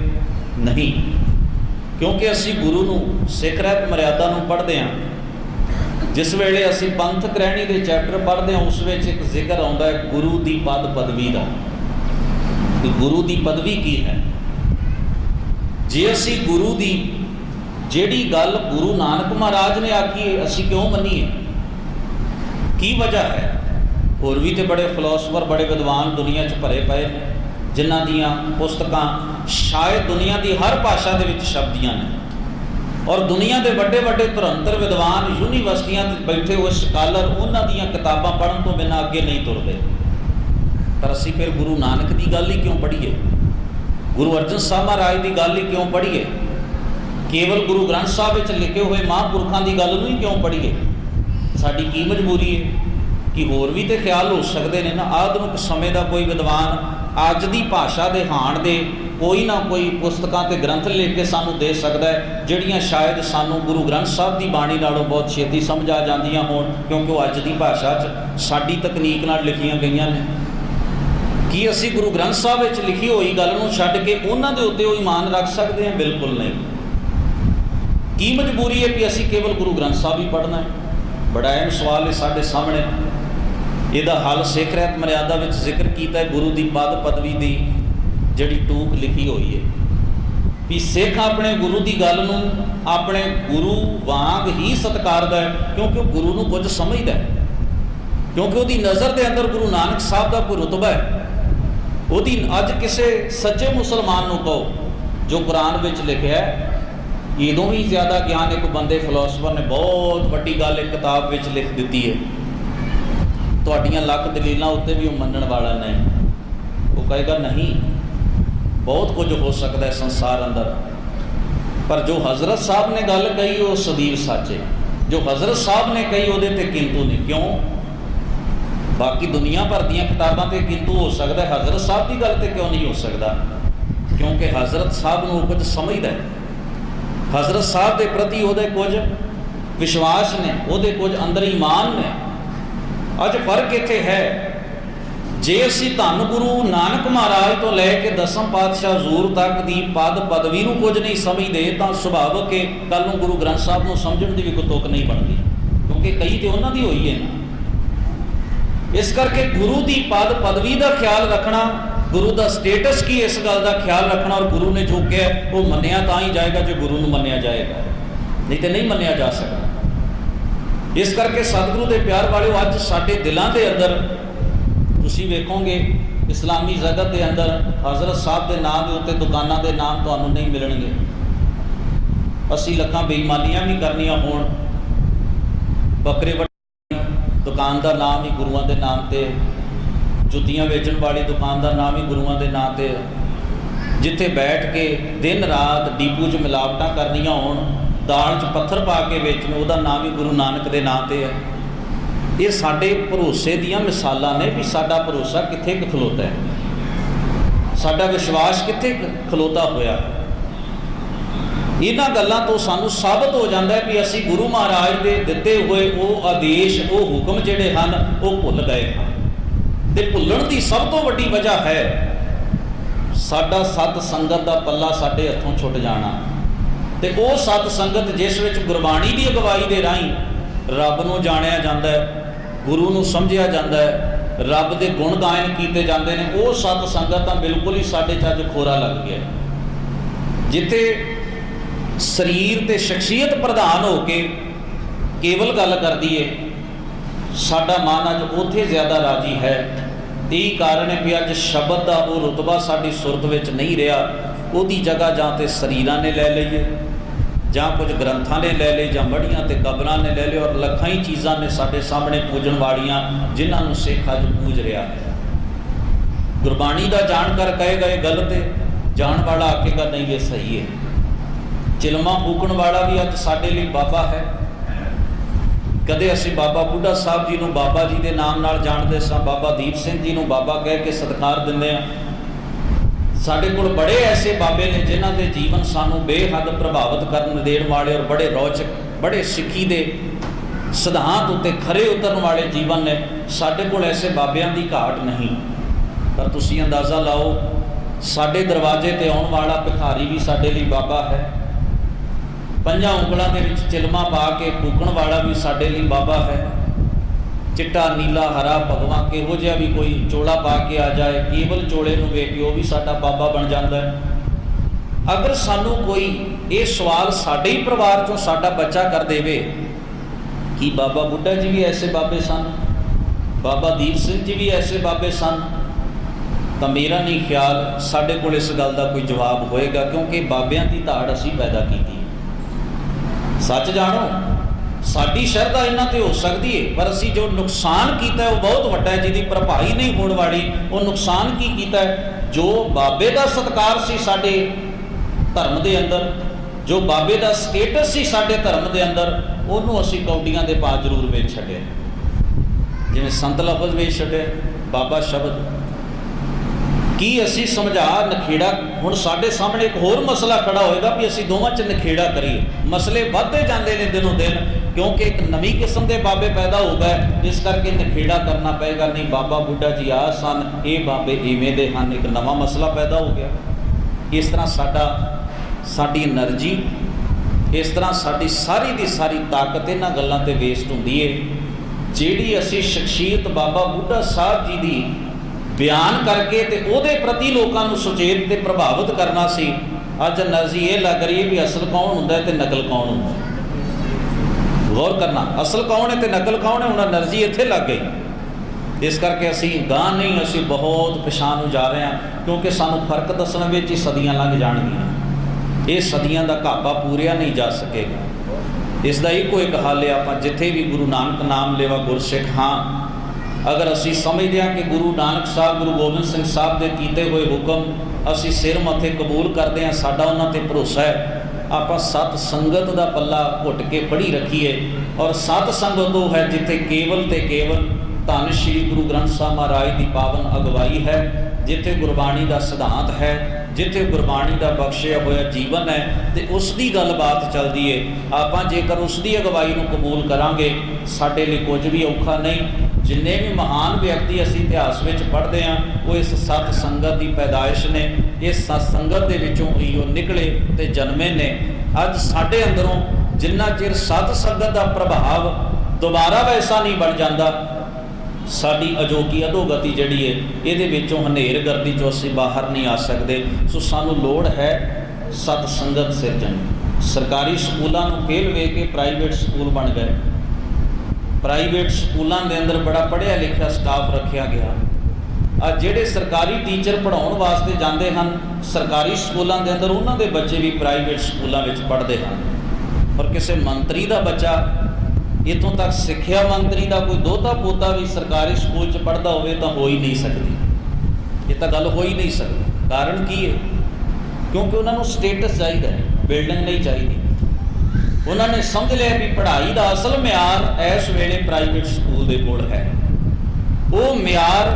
ਨਹੀਂ, ਕਿਉਂਕਿ ਅਸੀਂ ਗੁਰੂ ਨੂੰ ਸਿੱਖ ਰਹਿਤ ਮਰਿਆਦਾ ਨੂੰ ਪੜ੍ਹਦੇ ਹਾਂ। ਜਿਸ ਵੇਲੇ ਅਸੀਂ ਪੰਥਕ ਰਹਿਣੀ ਦੇ ਚੈਪਟਰ ਪੜ੍ਹਦੇ ਹਾਂ, ਉਸ ਵਿੱਚ ਇੱਕ ਜ਼ਿਕਰ ਆਉਂਦਾ ਹੈ ਗੁਰੂ ਦੀ ਪਦ ਪਦਵੀ ਦਾ, ਕਿ ਗੁਰੂ ਦੀ ਪਦਵੀ ਕੀ ਹੈ। ਜੇ ਅਸੀਂ ਗੁਰੂ ਦੀ ਜਿਹੜੀ ਗੱਲ ਗੁਰੂ ਨਾਨਕ ਮਹਾਰਾਜ ਨੇ ਆਖੀ ਹੈ ਅਸੀਂ ਕਿਉਂ ਮੰਨੀਏ? ਕੀ ਵਜ੍ਹਾ ਹੈ? ਹੋਰ ਵੀ ਤੇ ਬੜੇ ਫਿਲਾਸਫਰ, ਬੜੇ ਵਿਦਵਾਨ ਦੁਨੀਆ 'ਚ ਭਰੇ ਪਏ ਨੇ, ਜਿਨ੍ਹਾਂ ਦੀਆਂ ਪੁਸਤਕਾਂ ਸ਼ਾਇਦ ਦੁਨੀਆ ਦੀ ਹਰ ਭਾਸ਼ਾ ਦੇ ਵਿੱਚ ਛਪਦੀਆਂ ਨੇ, ਔਰ ਦੁਨੀਆ ਦੇ ਵੱਡੇ ਵੱਡੇ ਧੁਰੰਤਰ ਵਿਦਵਾਨ ਯੂਨੀਵਰਸਿਟੀਆਂ 'ਤੇ ਬੈਠੇ ਹੋਏ ਸਕਾਲਰ ਉਹਨਾਂ ਦੀਆਂ ਕਿਤਾਬਾਂ ਪੜ੍ਹਨ ਤੋਂ ਬਿਨਾਂ ਅੱਗੇ ਨਹੀਂ ਤੁਰਦੇ। ਪਰ ਅਸੀਂ ਫਿਰ ਗੁਰੂ ਨਾਨਕ ਦੀ ਗੱਲ ਹੀ ਕਿਉਂ ਪੜ੍ਹੀਏ? ਗੁਰੂ ਅਰਜਨ ਸਾਹਿਬ ਮਹਾਰਾਜ ਦੀ ਗੱਲ ਹੀ ਕਿਉਂ ਪੜ੍ਹੀਏ? ਕੇਵਲ ਗੁਰੂ ਗ੍ਰੰਥ ਸਾਹਿਬ ਵਿੱਚ ਲਿਖੇ ਹੋਏ ਮਹਾਂਪੁਰਖਾਂ ਦੀ ਗੱਲ ਨੂੰ ਹੀ ਕਿਉਂ ਪੜ੍ਹੀਏ? ਸਾਡੀ ਕੀ ਮਜਬੂਰੀ ਹੈ? ਕਿ ਹੋਰ ਵੀ ਤੇ ਖਿਆਲ ਹੋ ਸਕਦੇ ਨੇ ਨਾ। ਆਧੁਨਿਕ ਸਮੇਂ ਦਾ ਕੋਈ ਵਿਦਵਾਨ ਅੱਜ ਦੀ ਭਾਸ਼ਾ ਦੇ ਹਾਣ ਦੇ ਕੋਈ ਨਾ ਕੋਈ ਪੁਸਤਕਾਂ ਤੇ ਗ੍ਰੰਥ ਲਿਖ ਕੇ ਸਾਨੂੰ ਦੇ ਸਕਦਾ ਹੈ, ਜਿਹੜੀਆਂ ਸ਼ਾਇਦ ਸਾਨੂੰ ਗੁਰੂ ਗ੍ਰੰਥ ਸਾਹਿਬ ਦੀ ਬਾਣੀ ਨਾਲੋਂ ਬਹੁਤ ਛੇਤੀ ਸਮਝ ਆ ਜਾਂਦੀਆਂ ਹੋਣ, ਕਿਉਂਕਿ ਉਹ ਅੱਜ ਦੀ ਭਾਸ਼ਾ 'ਚ ਸਾਡੀ ਤਕਨੀਕ ਨਾਲ ਲਿਖੀਆਂ ਗਈਆਂ ਨੇ। ਕੀ ਅਸੀਂ ਗੁਰੂ ਗ੍ਰੰਥ ਸਾਹਿਬ ਵਿੱਚ ਲਿਖੀ ਹੋਈ ਗੱਲ ਨੂੰ ਛੱਡ ਕੇ ਉਹਨਾਂ ਦੇ ਉੱਤੇ ਉਹ ਈਮਾਨ ਰੱਖ ਸਕਦੇ ਹਾਂ? ਬਿਲਕੁਲ ਨਹੀਂ। ਕੀ ਮਜਬੂਰੀ ਹੈ ਕਿ ਅਸੀਂ ਕੇਵਲ ਗੁਰੂ ਗ੍ਰੰਥ ਸਾਹਿਬ ਹੀ ਪੜ੍ਹਨਾ ਹੈ? ਬੜਾ ਅਹਿਮ ਸਵਾਲ ਹੈ ਸਾਡੇ ਸਾਹਮਣੇ। ਇਹਦਾ ਹੱਲ ਸਿੱਖ ਰਹਿਤ ਮਰਿਆਦਾ ਵਿੱਚ ਜ਼ਿਕਰ ਕੀਤਾ ਹੈ ਗੁਰੂ ਦੀ ਪਦ ਪਦਵੀ ਦੀ ਜਿਹੜੀ ਟੂਕ ਲਿਖੀ ਹੋਈ ਹੈ, ਵੀ ਸਿੱਖ ਆਪਣੇ ਗੁਰੂ ਦੀ ਗੱਲ ਨੂੰ ਆਪਣੇ ਗੁਰੂ ਵਾਂਗ ਹੀ ਸਤਿਕਾਰਦਾ ਹੈ, ਕਿਉਂਕਿ ਉਹ ਗੁਰੂ ਨੂੰ ਕੁਝ ਸਮਝਦਾ ਹੈ, ਕਿਉਂਕਿ ਉਹਦੀ ਨਜ਼ਰ ਦੇ ਅੰਦਰ ਗੁਰੂ ਨਾਨਕ ਸਾਹਿਬ ਦਾ ਕੋਈ ਰੁਤਬਾ ਹੈ। ਉਹਦੀ ਅੱਜ ਕਿਸੇ ਸੱਚੇ ਮੁਸਲਮਾਨ ਨੂੰ ਕਹੋ ਜੋ ਕੁਰਾਨ ਵਿੱਚ ਲਿਖਿਆ ਹੈ, ਇਹਦੋਂ ਵੀ ਜ਼ਿਆਦਾ ਗਿਆਨ ਇੱਕ ਬੰਦੇ ਫਿਲਾਸਫਰ ਨੇ ਬਹੁਤ ਵੱਡੀ ਗੱਲ ਇੱਕ ਕਿਤਾਬ ਵਿੱਚ ਲਿਖ ਦਿੱਤੀ ਹੈ। ਤੁਹਾਡੀਆਂ ਲੱਖ ਦਲੀਲਾਂ ਉੱਤੇ ਵੀ ਉਹ ਮੰਨਣ ਵਾਲਾ ਨਹੀਂ। ਉਹ ਕਹੇਗਾ ਨਹੀਂ, ਬਹੁਤ ਕੁਝ ਹੋ ਸਕਦਾ ਹੈ ਸੰਸਾਰ ਅੰਦਰ, ਪਰ ਜੋ ਹਜ਼ਰਤ ਸਾਹਿਬ ਨੇ ਗੱਲ ਕਹੀ ਉਹ ਸਦੀਵ ਸੱਚ ਹੈ। ਜੋ ਹਜ਼ਰਤ ਸਾਹਿਬ ਨੇ ਕਹੀ ਉਹਦੇ ਤੇ ਕਿੰਤੂ ਨਹੀਂ। ਕਿਉਂ? ਬਾਕੀ ਦੁਨੀਆ ਭਰ ਦੀਆਂ ਕਿਤਾਬਾਂ ਤੇ ਕਿੰਤੂ ਹੋ ਸਕਦਾ ਹੈ, ਹਜ਼ਰਤ ਸਾਹਿਬ ਦੀ ਗੱਲ ਤੇ ਕਿਉਂ ਨਹੀਂ ਹੋ ਸਕਦਾ? ਕਿਉਂਕਿ ਹਜ਼ਰਤ ਸਾਹਿਬ ਨੂੰ ਕੁਝ ਸਮਝਦਾ ਹੈ, ਹਜ਼ਰਤ ਸਾਹਿਬ ਦੇ ਪ੍ਰਤੀ ਉਹਦੇ ਕੁਝ ਵਿਸ਼ਵਾਸ ਨੇ, ਉਹਦੇ ਕੁਝ ਅੰਦਰ ਈਮਾਨ ਨੇ। ਅੱਜ ਫਰਕ ਇੱਥੇ ਹੈ, ਜੇ ਅਸੀਂ ਧੰਨ ਗੁਰੂ ਨਾਨਕ ਮਹਾਰਾਜ ਤੋਂ ਲੈ ਕੇ ਦਸਮ ਪਾਤਸ਼ਾਹ ਹਜ਼ੂਰ ਤੱਕ ਦੀ ਪਦ ਪਦਵੀ ਨੂੰ ਕੁਝ ਨਹੀਂ ਸਮਝਦੇ, ਤਾਂ ਸੁਭਾਵਕ ਹੈ ਕੱਲ੍ਹ ਨੂੰ ਗੁਰੂ ਗ੍ਰੰਥ ਸਾਹਿਬ ਨੂੰ ਸਮਝਣ ਦੀ ਵੀ ਕੋਈ ਤੁਕ ਨਹੀਂ ਬਣਦੀ, ਕਿਉਂਕਿ ਕਈ ਤੇ ਉਹਨਾਂ ਦੀ ਹੋਈ ਹੈ ਨਾ। ਇਸ ਕਰਕੇ ਗੁਰੂ ਦੀ ਪਦ ਪਦਵੀ ਦਾ ਖਿਆਲ ਰੱਖਣਾ, ਗੁਰੂ ਦਾ ਸਟੇਟਸ ਕੀ, ਇਸ ਗੱਲ ਦਾ ਖਿਆਲ ਰੱਖਣਾ, ਔਰ ਗੁਰੂ ਨੇ ਜੋ ਕਿਹਾ ਉਹ ਮੰਨਿਆ ਤਾਂ ਹੀ ਜਾਏਗਾ ਜੇ ਗੁਰੂ ਨੂੰ ਮੰਨਿਆ ਜਾਏਗਾ, ਨਹੀਂ ਤੇ ਨਹੀਂ ਮੰਨਿਆ ਜਾ ਸਕਦਾ। ਇਸ ਕਰਕੇ ਸਤਿਗੁਰੂ ਦੇ ਪਿਆਰ ਵਾਲਿਓ, ਅੱਜ ਸਾਡੇ ਦਿਲਾਂ ਦੇ ਅੰਦਰ ਤੁਸੀਂ ਵੇਖੋਗੇ ਇਸਲਾਮੀ ਜਗਤ ਦੇ ਅੰਦਰ ਹਜ਼ਰਤ ਸਾਹਿਬ ਦੇ ਨਾਮ ਦੇ ਉੱਤੇ ਦੁਕਾਨਾਂ ਦੇ ਨਾਮ ਤੁਹਾਨੂੰ ਨਹੀਂ ਮਿਲਣਗੇ। ਅਸੀਂ ਲੱਖਾਂ ਬੇਈਮਾਨੀਆਂ ਵੀ ਕਰਨੀਆਂ ਹੋਣ, ਬੱਕਰੇ ਦੁਕਾਨ ਦਾ ਨਾਮ ਹੀ ਗੁਰੂਆਂ ਦੇ ਨਾਮ ਤੇ, ਜੁੱਤੀਆਂ ਵੇਚਣ ਵਾਲੀ ਦੁਕਾਨ ਦਾ ਨਾਮ ਹੀ ਗੁਰੂਆਂ ਦੇ ਨਾਮ ਤੇ, ਜਿੱਥੇ ਬੈਠ ਕੇ ਦਿਨ ਰਾਤ ਡੀਪੂ 'ਚ ਮਿਲਾਵਟਾਂ ਕਰਨੀਆਂ ਹੋਣ, ਦਾਲ 'ਚ ਪੱਥਰ ਪਾ ਕੇ ਵੇਚਣ, ਉਹਦਾ ਨਾਮ ਹੀ ਗੁਰੂ ਨਾਨਕ ਦੇ ਨਾਂ ਤੇ ਹੈ। ਇਹ ਸਾਡੇ ਭਰੋਸੇ ਦੀਆਂ ਮਿਸਾਲਾਂ ਨੇ ਵੀ ਸਾਡਾ ਭਰੋਸਾ ਕਿੱਥੇ ਕੁ ਖਲੋਤਾ ਹੈ, ਸਾਡਾ ਵਿਸ਼ਵਾਸ ਕਿੱਥੇ ਖਲੋਤਾ ਹੋਇਆ। ਇਹਨਾਂ ਗੱਲਾਂ ਤੋਂ ਸਾਨੂੰ ਸਾਬਤ ਹੋ ਜਾਂਦਾ ਹੈ ਵੀ ਅਸੀਂ ਗੁਰੂ ਮਹਾਰਾਜ ਦੇ ਦਿੱਤੇ ਹੋਏ ਉਹ ਆਦੇਸ਼, ਉਹ ਹੁਕਮ ਜਿਹੜੇ ਹਨ ਉਹ ਭੁੱਲ ਗਏ ਹਾਂ। ਤੇ ਭੁੱਲਣ ਦੀ ਸਭ ਤੋਂ ਵੱਡੀ ਵਜ੍ਹਾ ਹੈ ਸਾਡਾ ਸਤ ਸੰਗਤ ਦਾ ਪੱਲਾ ਸਾਡੇ ਹੱਥੋਂ ਛੁੱਟ ਜਾਣਾ। ਤੇ ਉਹ ਸਤ ਸੰਗਤ ਜਿਸ ਵਿੱਚ ਗੁਰਬਾਣੀ ਦੀ ਅਗਵਾਈ ਦੇ ਰਾਹੀਂ ਰੱਬ ਨੂੰ ਜਾਣਿਆ ਜਾਂਦਾ ਹੈ, ਗੁਰੂ ਨੂੰ ਸਮਝਿਆ ਜਾਂਦਾ ਹੈ, ਰੱਬ ਦੇ ਗੁਣ ਗਾਇਨ ਕੀਤੇ ਜਾਂਦੇ ਨੇ, ਉਹ ਸਤ ਸੰਗਤ ਤਾਂ ਬਿਲਕੁਲ ਹੀ ਸਾਡੇ 'ਚ ਅੱਜ ਖੋਰਾ ਲੱਗ ਗਿਆ। ਜਿੱਥੇ ਸਰੀਰ ਤੇ ਸ਼ਖਸੀਅਤ ਪ੍ਰਧਾਨ ਹੋ ਕੇ ਕੇਵਲ ਗੱਲ ਕਰਦੀ ਹੈ, ਸਾਡਾ ਮਨ ਅੱਜ ਉੱਥੇ ਜ਼ਿਆਦਾ ਰਾਜੀ ਹੈ। ਇਹੀ ਕਾਰਨ ਹੈ ਵੀ ਅੱਜ ਸ਼ਬਦ ਦਾ ਉਹ ਰੁਤਬਾ ਸਾਡੀ ਸੁਰਤ ਵਿੱਚ ਨਹੀਂ ਰਿਹਾ। ਉਹਦੀ ਜਗ੍ਹਾ ਜਾਂ ਤੇ ਸਰੀਰਾਂ ਨੇ ਲੈ ਲਈਏ, ਜਾਂ ਕੁਝ ਗ੍ਰੰਥਾਂ ਨੇ ਲੈ ਲਏ, ਜਾਂ ਮੜੀਆਂ ਤੇ ਕਬਰਾਂ ਨੇ ਲੈ ਲਏ, ਔਰ ਲੱਖਾਂ ਹੀ ਚੀਜ਼ਾਂ ਨੇ ਸਾਡੇ ਸਾਹਮਣੇ ਪੂਜਣ ਵਾਲੀਆਂ, ਜਿਨ੍ਹਾਂ ਨੂੰ ਸਿੱਖ ਅੱਜ ਪੂਜ ਰਿਹਾ ਹੈ। गुरबाणी का जानकर कहेगा ये गलत है, जान वाला आखेगा नहीं ये सही है। चिलमा फूकण वाला भी अज साडे लई बाबा है। कदे असीं बाबा बुढ़ा साहब जी नूं बाबा जी के नाम नाल जाणदे सां, बाबा दीप सिंह जी नूं बाबा कह के सत्कार दिंदे आ। साडे कोल बड़े ऐसे बाबे ने जिन्हां दे जीवन सानूं बेहद प्रभावित करन देण वाले और बड़े रोचक, बड़े सिੱਖੀ दे सिद्धांत उत्ते खरे उतरन वाले जीवन ने। साडे कोल ऐसे बाबियां दी घाट नहीं। पर तुसीं अंदाज़ा लाओ, साडे दरवाजे ते आउण वाला भिखारी भी साडे लई बाबा है। पंजां ਉਂਗਲਾਂ ਦੇ ਵਿੱਚ चिलमा पा के फूकण वाला भी साडे लई बाबा है। चिट्टा नीला हरा भगवा किहो जिहा भी कोई चोला पा के आ जाए, केवल चोले नूं वेख के वो भी साडा बाबा बन जाता है। अगर सानू कोई ये सवाल साडे ही परिवार चों साडा बच्चा कर देवे कि बाबा बुढ़ा जी भी ऐसे बाबे सन, बाबा दीप सिंह जी भी ऐसे बाबे सन, तो मेरा नहीं ख्याल साडे कोल इस गल का कोई जवाब होएगा, क्योंकि बाबियां दी धाड़ असीं पैदा कीती। सच जानो, साडी शरधा इन्हां ते हो सकती है, पर असीं जो नुकसान किया है वो बहुत वड्डा है, जिहदी भरपाई नहीं होण वाली। वो नुकसान की किया है? जो बाबे का सत्कार सी साडे धर्म के अंदर, जो बाबे का स्टेटस सी साडे धर्म के अंदर, उहनूं असीं कौडियां दे भाव जरूर वेच छड्डिया। जिवें संत लफज वेच छड्डिया, बाबा शब्द की असी समझा नखेड़ा। हुण साडे सामने एक होर मसला खड़ा होएगा भी असी दोवां च नखेड़ा करिए। मसले वधदे जांदे ने दिनों दिन, क्योंकि एक नवीं किस्म के बाबे पैदा हो गए, इस करके नखेड़ा करना पेगा। नहीं, बाबा बुढ़ा जी आ सन, ये बाबे इवें दे हन, एक नवा मसला पैदा हो गया। इस तरह साडी एनर्जी, इस तरह साडी सारी दी सारी ताकत इन्हां गल्लां ते वेस्ट हुंदी है। जिहड़ी असी शख्सियत बाबा बुढ़ा साहब जी दी बयान करके ते उहदे प्रति लोगों को सुचेत ते प्रभावित करना सी, अज एनर्जी ये लग रही है भी असल कौन हुंदा है ते नकल कौन हुंदा है। गौर करना, असल कौन है ते नकल कौन है, हुण एनर्जी इत्थे लग गई। इस करके असी गां नहीं, असी बहुत पिछां नूं जा रहे हैं, क्योंकि सानूं फर्क दसण विच ही सदियां लंघ जाणगीਆਂ। ये सदियां दा घापा पूरिया नहीं जा सकेगा। इसका एक हल है, आपां जिथे भी गुरु नानक नाम लेवा गुरसिख हाँ, अगर असी समझते हैं कि गुरु नानक साहब, गुरु गोबिंद सिंह साहब के कीते हुए हुक्म असी सिर मथे कबूल करते हैं, साडा उन्हां ते भरोसा है, आपां सत संगत का पल्ला घुट के पढ़ी रखीए। और सत संगत वो है जिथे केवल ते केवल धन श्री गुरु ग्रंथ साहब महाराज की पावन अगवाई है, जिथे गुरबाणी का सिद्धांत है, जिथे गुरबाणी का बख्शिया होया जीवन है, तो उसकी गलबात चलती है। आपां जेकर उसकी अगवाई को कबूल करांगे, साडे लई कुछ भी औखा नहीं। जिन्ने भी महान व्यक्ति असी इतिहास में पढ़ते हैं, वो इस सत संगत की पैदाइश ने, इस सत संगत के विचों ही वो निकले ते जन्मे ने। अज साडे अंदरों जिन्ना चिर सत संगत का प्रभाव दोबारा वैसा नहीं बन जाता, साडी अजोगी अधोगति जिहड़ी है, इहदे विचों हनेर गर्दी चों असीं बाहर नहीं आ सकते। सो सानूं लोड़ है सत संगत सिरजण। सरकारी स्कूलों को फेल वे के प्राइवेट स्कूल बन गए। प्राइवेट स्कूलों के अंदर बड़ा पढ़िया लिखा स्टाफ रखा गया। अज जिहड़े सरकारी टीचर पढ़ाउण वास्ते जाते हैं सरकारी स्कूलों के अंदर, उन्होंने बच्चे भी प्राइवेट स्कूलों में पढ़ते हैं। और किसी मंत्री का बच्चा, इतों तक सिक्ख्या मंत्री का कोई दोता पोता भी सरकारी स्कूल च पढ़ता हो ही नहीं सकती। ये तो गल हो ही नहीं सकती। कारण की है? क्योंकि उन्होंने स्टेटस चाहिए, बिल्डिंग नहीं चाहिए। उन्होंने समझ लिया भी पढ़ाई का असल म्यार इस वेले प्राइवेट स्कूल के कोल है। वो म्यार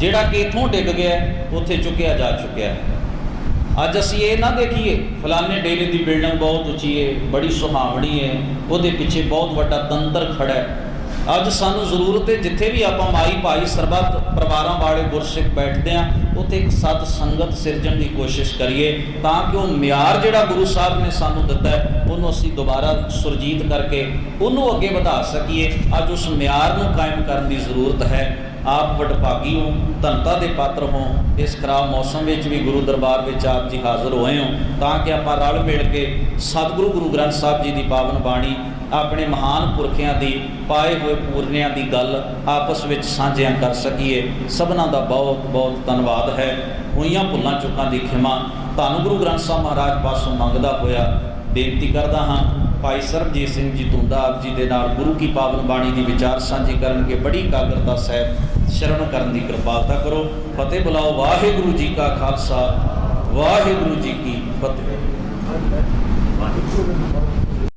जिहड़ा कि इत्थों डिग गया उत्थे चुकिया जा चुकिया है। अज असी ये ना देखिए फलाने डेरे की बिल्डिंग बहुत उची है, बड़ी सुहावनी है, वो पिछे बहुत वड्डा तंत्र खड़ा है। अज सानू जरूरत है जिथे भी आप माई भाई सरबत परिवारों वाले गुरसिख बैठते हैं, उत्थे एक सत संगत सिरजण की कोशिश करिए, ताकि वो म्यार जिहड़ा गुरु साहब ने सानू दिता है उन्होंने असी दोबारा सुरजीत करके उन्होंने अगे बढ़ा सकीए। अज उस म्यार को कायम करने की जरूरत है। आप वडभागी हो, धनता के पात्र हो, इस खराब मौसम में भी गुरु दरबार में आप जी हाज़र होए हो, ताकि आप रल मिल के सतगुरु गुरु ग्रंथ साहब जी की पावन बाणी, अपने महान पुरखियां की पाए हुए पूरनियां की गल आपस में साझियां कर सकीए। सबना का बहुत बहुत धन्यवाद है। होईयां भुल्लां चुकां दी खिमा धन गुरु ग्रंथ साहब महाराज पासों मंगदा होया बेनती करदा हाँ ਭਾਈ ਸਰਬਜੀਤ ਸਿੰਘ ਜੀ ਧੁੰਦਾ ਆਪ ਜੀ ਦੇ ਨਾਲ ਗੁਰੂ ਕੀ ਪਾਵਨ ਬਾਣੀ ਦੀ ਵਿਚਾਰ ਸਾਂਝੀ ਕਰਨਗੇ। ਬੜੀ ਇਕਾਗਰਤਾ ਸਹਿਤ ਸ਼ਰਵਣ ਕਰਨ ਦੀ ਕਿਰਪਾਲਤਾ ਕਰੋ। ਫਤਿਹ ਬੁਲਾਓ। ਵਾਹਿਗੁਰੂ ਜੀ ਕਾ ਖਾਲਸਾ, ਵਾਹਿਗੁਰੂ ਜੀ ਕੀ ਫਤਿਹ।